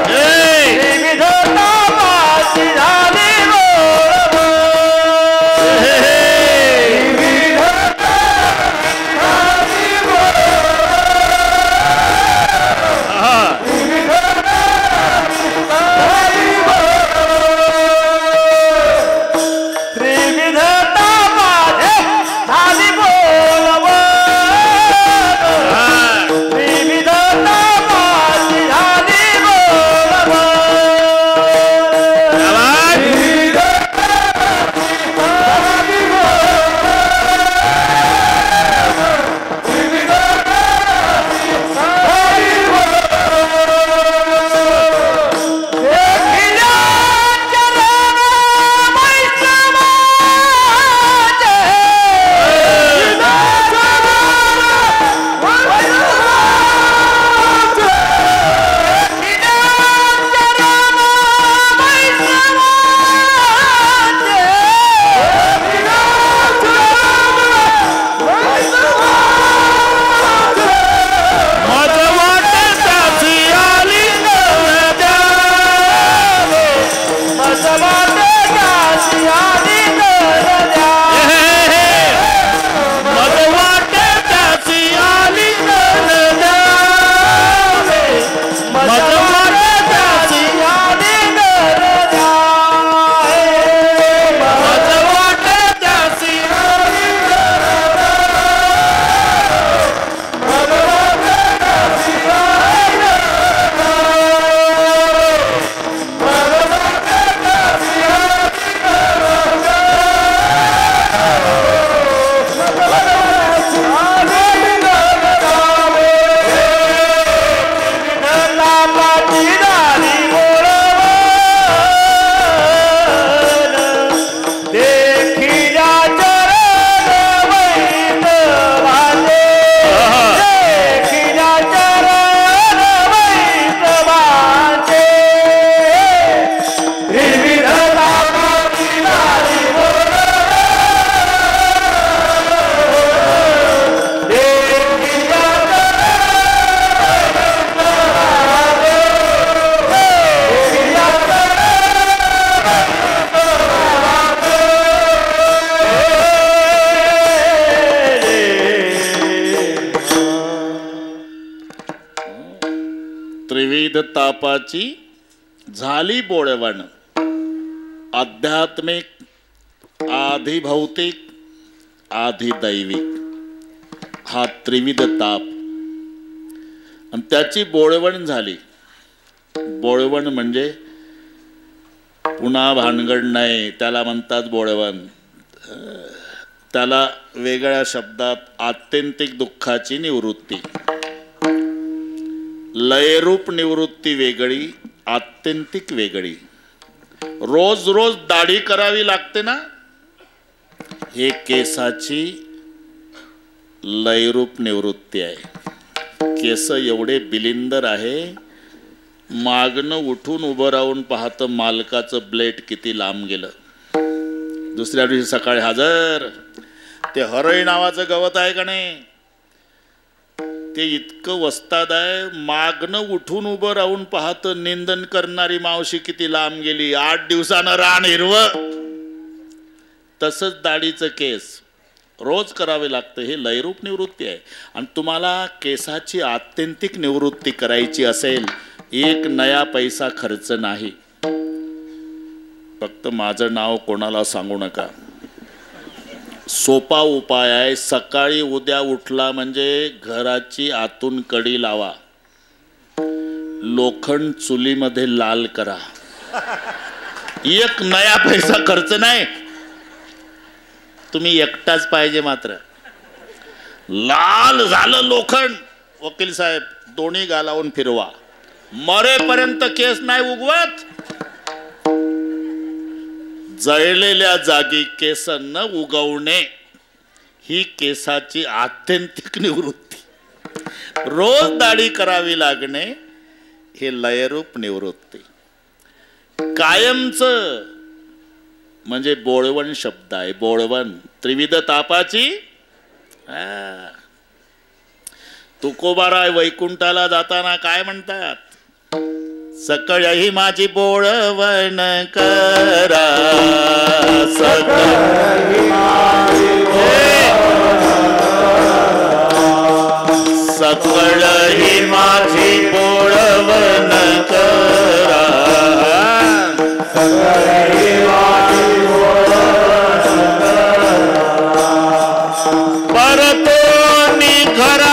B: त्रिविध तापाची राणी बोलव. त्रिविध तापाची राणी बोलव. त्रिविध तापाची राणी बोलव. त्रिविध तापाची राणी बोलव. त्रिविध तापाची राणी बोलव. त्रिविध तापाची राणी बोलव. त्रिविध तापाची राणी बोलव. देखिल्या चरण वैष्णवाचे.
A: मज वाटताची आली मज वाटताची आली मज वाटताची मज वाटताची त्रिविध तापाची झाली बोळवण. आध्यात्मिक, आधी भौतिक, आधी दैविक हा त्रिविध ताप आणि त्याची बोळवण झाली. बोळवण म्हणजे पुन्हा भानगड नाही, त्याला म्हणतात बोळवण. त्याला वेगळ्या शब्दात आत्यंतिक दुःखाची निवृत्ती. लयरूप निवृत्ती वेगळी, आत्यंतिक वेगळी. रोज रोज दाढी करावी लागते ना, हे केसाची लयरूप निवृत्ती आहे. केस एवढे बिलिंदर आहे, मागणं उठून उभं राहून पाहतं मालकाचं ब्लेड किती लांब गेलं. दुसऱ्या दिवशी सकाळी हजर. ते हरई नावाचं गवत आहे का नाही, ते इतकं वस्ताद आहे, मागणं उठून उभं राहून पाहतं निंदन करणारी मावशी किती लांब गेली. 8 दिवसानं रान हिरवं. तसंच दाढीचं केस रोज करावे लागतं. हे लयरूप निवृत्ती आहे. आणि तुम्हाला केसाची आत्यंतिक निवृत्ती करायची असेल, एक नया पैसा खर्च नाही. फक्त माझं नाव कोणाला सांगू नका. सोपा उपाय आहे. सकाळी उद्या उठला म्हणजे घराची आतून कडी लावा, लोखंड चुलीमध्ये लाल करा. एक नया पैसा खर्च नाही. तुम्ही एकटाच पाहिजे. मात्र लाल झालं लोखंड, वकील साहेब दोन्ही गालावून फिरवा, मरेपर्यंत केस नाही उगवत. जळलेल्या जागी केस न उगवणे ही केसाची आत्यंतिक निवृत्ती. रोज दाढी करावी लागणे हे लयरूप निवृत्ती. कायमचं म्हणजे बोळवण शब्द आहे. बोळवण त्रिविध तापाची. तुकोबाराय वैकुंठाला जाताना काय म्हणतात? सकळही माझी बोळवण करा, सकळही माझी बोळवण करा, परतो निखरा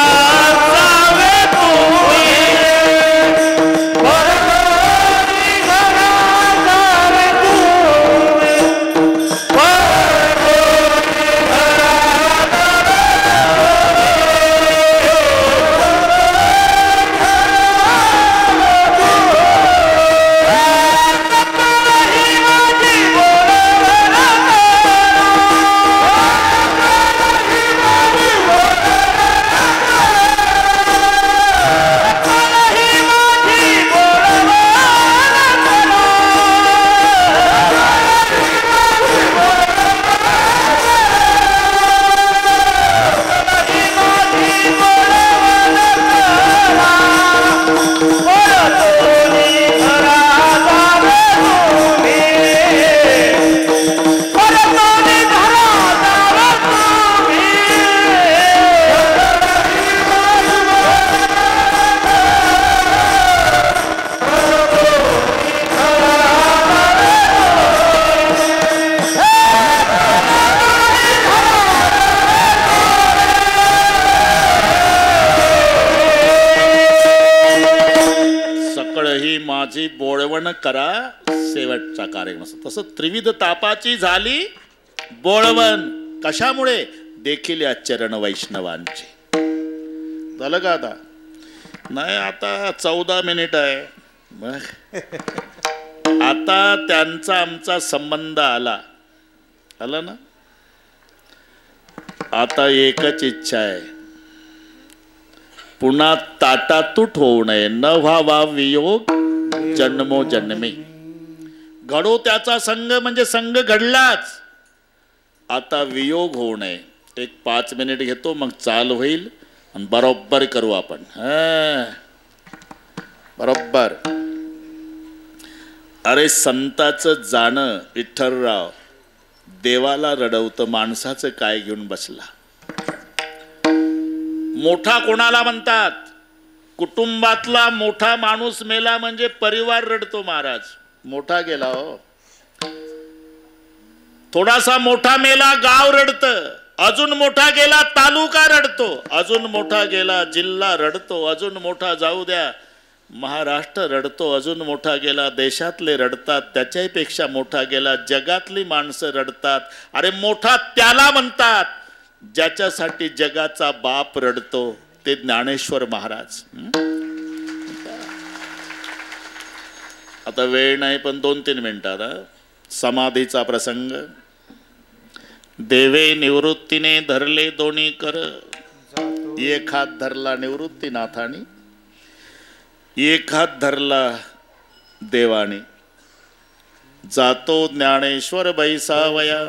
A: माझी बोळवण करा शेवटचा कार्यक्रम. तसं त्रिविध तापाची झाली बोळवण. कशामुळे? देखील या चरण वैष्णवांची. झालं का आता? नाही, आता 14 मिनिट आहे. मग आता त्यांचा आमचा संबंध आला ना. आता एकच इच्छा आहे, पुन्हा ताटातूट होऊ नये. न व्हावा वियोग जन्मोजन्मी. घडो त्याचा संग म्हणजे संग घडलाच. आता वियोग होऊ नये. एक 5 मिनिट घेतो, मग चाल होईल आणि बरोबर करू आपण. बरोबर. अरे संताचं जाणं विठ्ठलराव देवाला रडवतं, माणसाचं काय घेऊन बसला. मोठा कोणाला म्हणतात? कुटुंबातला मोठा माणूस मेला म्हणजे परिवार रडतो. महाराज मोठा गेला हो. थोडासा मोठा मेला गाव रडतं. अजून मोठा गेला तालुका रडतो. अजून मोठा गेला जिल्हा रडतो. अजून मोठा जाऊ द्या महाराष्ट्र रडतो. अजून मोठा गेला देशातले रडतात. त्याच्यापेक्षा मोठा गेला जगातली माणसं रडतात. अरे मोठा त्याला म्हणतात ज्याच्यासाठी जगाचा बाप रडतो. ते ज्ञानेश्वर महाराज. आता वेळ नाही, पण 2-3 मिनिटात समाधीचा प्रसंग. देवे निवृत्तीने धरले दोन्ही कर, एक हात धरला निवृत्तीनाथानी, एक हात धरला देवाने. जातो ज्ञानेश्वर बैसावया.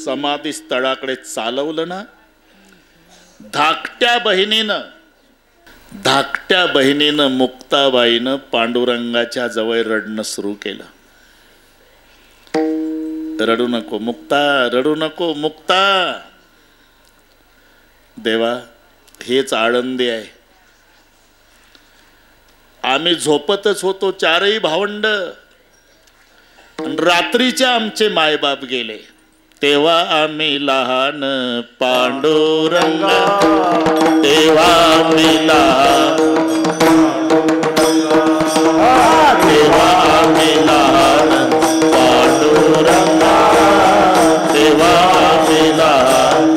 A: समाधी स्थळाकडे चालवलं ना. धाकट्या बहिणीनं मुक्ताबाईनं पांडुरंगाच्या जवळ रडणं सुरू केलं. रडू नको मुक्ता, रडू नको मुक्ता. देवा हेच आळंदी आहे. आम्ही झोपतच होतो चारही भावंड, रात्रीच्या आमचे मायबाप गेले तेव्हा आम्ही लहान पांडुरंग, तेव्हा आम्ही लहान, तेव्हा आम्ही लहान पांडुरंग, तेव्हा आम्ही लहान.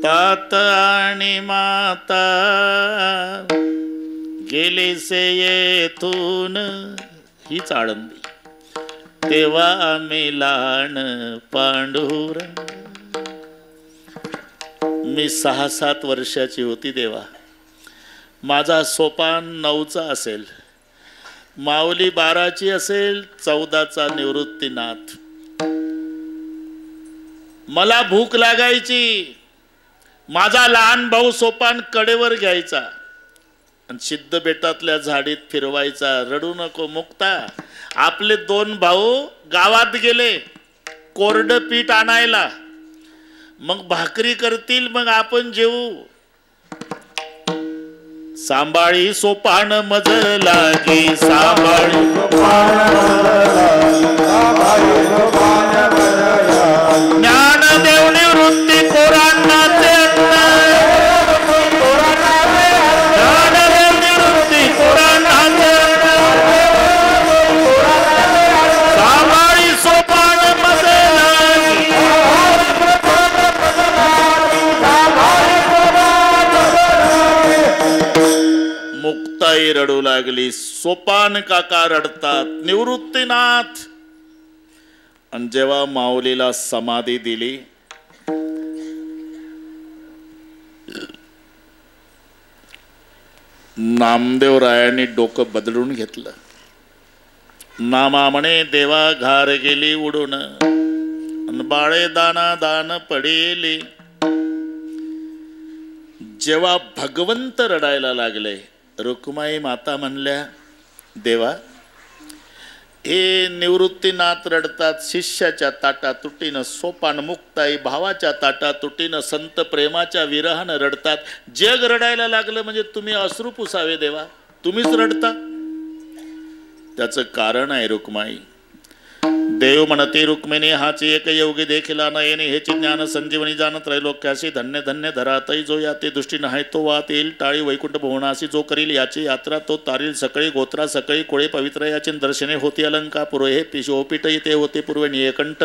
A: तात आणि माता गेले से येथून, हीच आळंदी. तेव्हा आम्ही लहान पांडुरंग. मी 6-7 वर्षाची होती देवा. माझा सोपान 9चा असेल, माऊली 12ची असेल, 14चा निवृत्तीनाथ. मला भूक लागायची. माझा लहान भाऊ सोपान कडेवर घ्यायचा आणि सिद्ध बेटातल्या झाडीत फिरवायचा. रडू नको मुक्ता, आपले 2 भाऊ गावात गेले कोरडं पीठ आणायला, मग भाकरी करतील, मग आपण जेवू. सांभाळी सोपान मज लागी, सांभाळी ज्ञानदेव निवृत्ती कोरांनाचे अन्न, ज्ञानदेव निवृत्ती कोरांनाचे अन्न, सांभाळी सोपान मज लागी. मुक्ताई रडू लागली. सोपान काका रडतात, निवृत्तीनाथ. आणि जेव्हा माऊलीला समाधी दिली, नामदेवरायांनी डोकं बदलून घेतलं. नामा म्हणे देवा घार गेली उडून, बाळे दाना दान पडेली. जेव्हा भगवंत रडायला लागले, रुक्माई माता म्हणल्या देवा हे निवृत्तीनाथ रडतात, शिष्याच्या ताटा तुटीनं. सोपान मुक्ताई भावाच्या ताटा तुटीनं, संत प्रेमाच्या विरहानं रडतात. जग रडायला लागलं म्हणजे तुम्ही अश्रू पुसावे देवा, तुम्हीच रडता. त्याचं कारण आहे रुक्माई. देव म्हणते रुक्मिणी हाची एक योगी देखिला नयने, हेची ज्ञान संजीवनी जाण त्रैलोक्याशी. धन्य धन्य धरातई जो याते दृष्टी नाही तो वात येईल टाळी वैकुंठ भुवनाशी. जो करील याची यात्रा तो तारील सकळी गोत्रा सकळी कोळे पवित्र याची दर्शने होती अलंका पूर्वे. हे पिशोपीठ ते होते पूर्वे नियकंठ.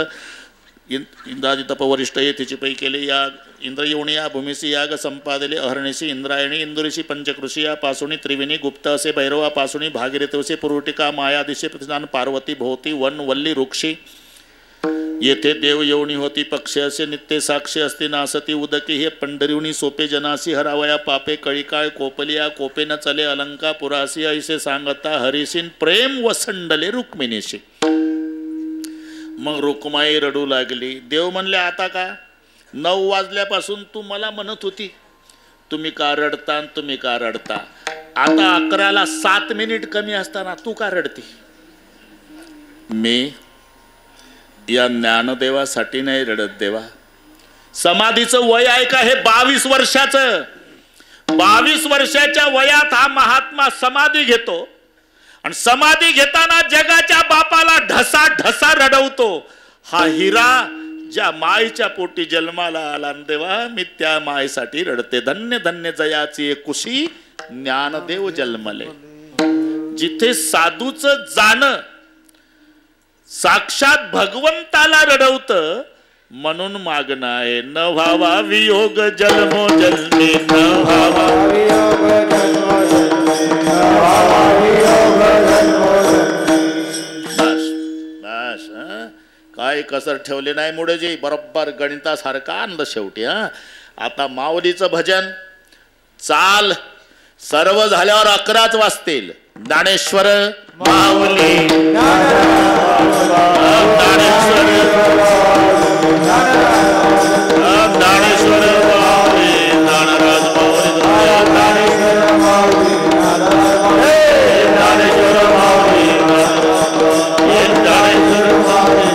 A: इंद्रादी तपवरिष्ठ ये तिची पै केले याग. इंद्रयोनी या भूमीसी याग संपादले अहर्णिसी. इंद्रायणी इंदुरीशी पंचकृषी या पासुणी. त्रिवेणी गुप्त असे भैरवा पासुणी. भागीरथीवसे पूर्वटिका माया दिशे प्रतिदान पार्वती भोवती वन वल्ली वृक्षी. येथे देव येवणी होती पक्ष असे नित्य साक्षी असती नासती उदकी. हे पंढरीवणी सोपे जनासी हरावया पापे कळीकाळ कोपलिया. कोपे न चले अलंका पुरासी ऐसे सांगता हरिसीन प्रेम वसंडले रुक्मिणीशी. मग रुक्माई रडू लागली. देव म्हणले आता का? 9 वाजल्यापासून तू मला म्हणत होती तुम्ही का रडता तुम्ही का रडता. आता 11ला 7 मिनिट कमी असताना तू का रडती? मी या ज्ञानदेवासाठी नाही रडत देवा, समाधीचं वय आहे का हे 22 वर्षाचं. 22 वर्षाच्या वयात हा महात्मा समाधी घेतो आणि समाधी घेताना जगाच्या बापाला ढसा ढसा रडवतो. हा हिरा ज्या मायच्या पोटी जन्माला आला देवा, मी त्या मायसाठी रडते. धन्य धन्य जयाची एकुशी ज्ञानदेव जन्मले. जिथे साधूचं जाणं साक्षात भगवंताला रडवतं, म्हणून मागणं आहे न व्हावा वियोग जन्मो जन्मी, न व्हावा वियोग जन्मो जन्मी, न व्हावा वियोग जन्मो जन्मी. बस बस, काय कसर ठेवले नाही मुडेजी, बरोबर गणितासारखा आणलं शेवटी. आता माऊलीचं भजन चाल सर्व झाल्यावर 11च वाजतील. ज्ञानेश्वर माऊली, ज्ञानेश्वर ज्ञानेश्वर माऊली, ज्ञानराज माऊली, ज्ञानेश्वर माऊली, ज्ञानेश्वर माऊली, ज्ञानेश्वर माऊली,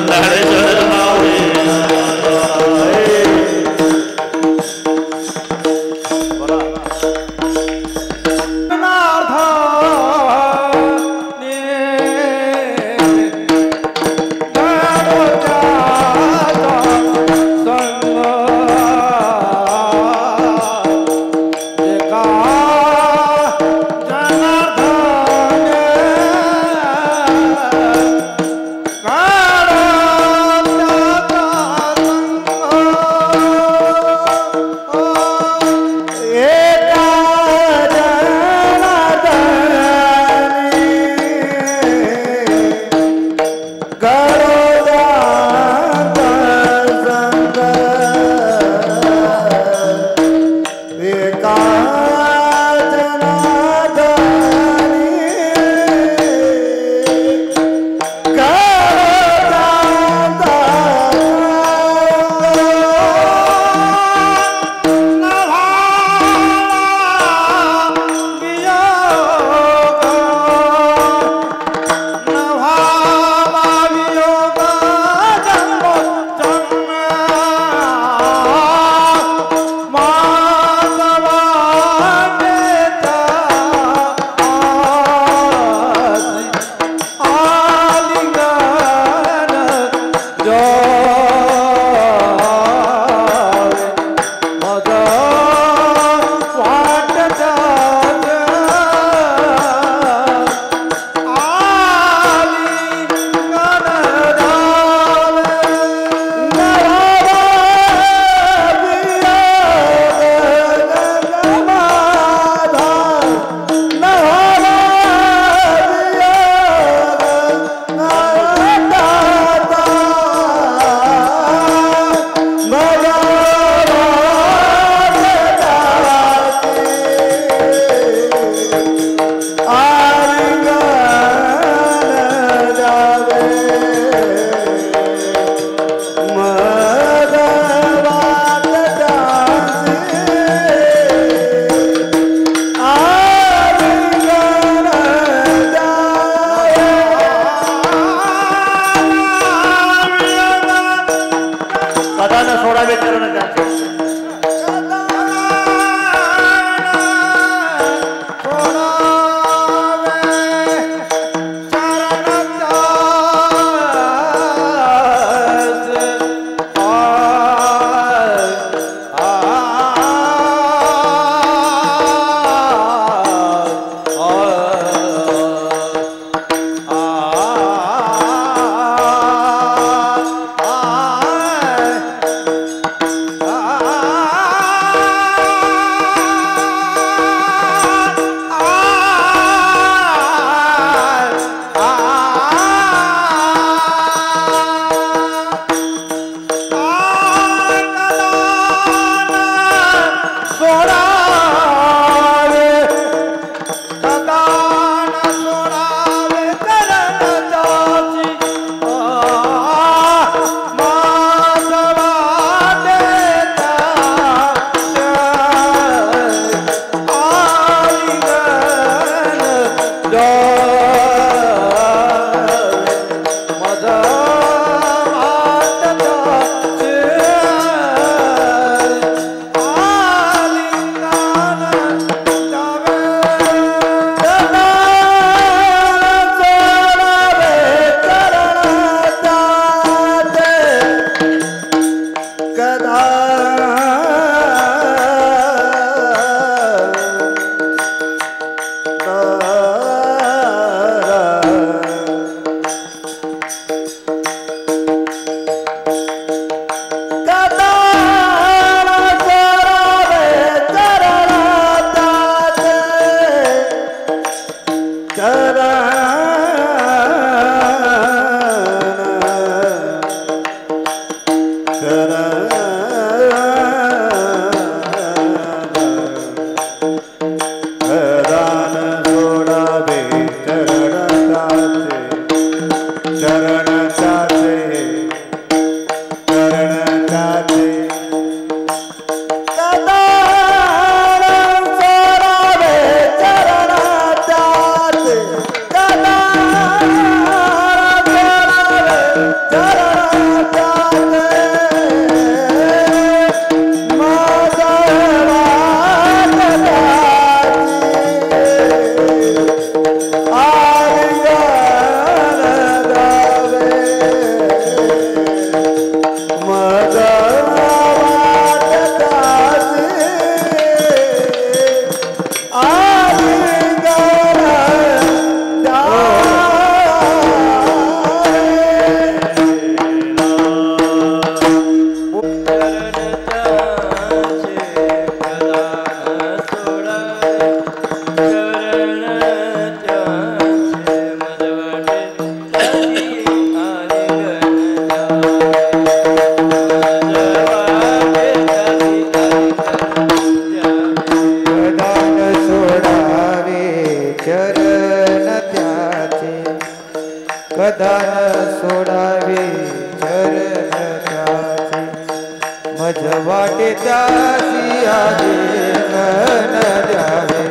A: ज्ञानेश्वर माऊली.
B: वाटे त्यासी आलिंगन द्यावे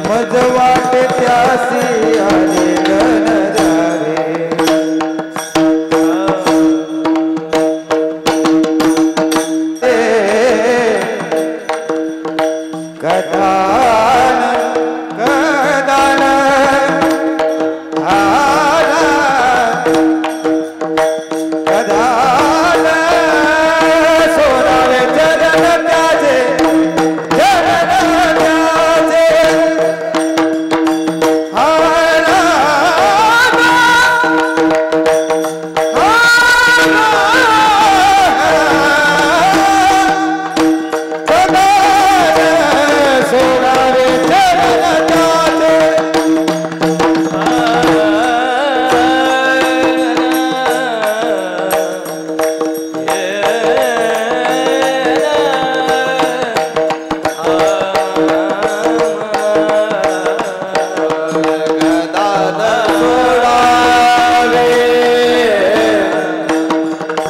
B: मज वाटे त्यासी आलिंगन द्यावे कदान कदान कदान सोनावे चरण त्याचे चरण त्याचे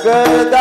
B: गदा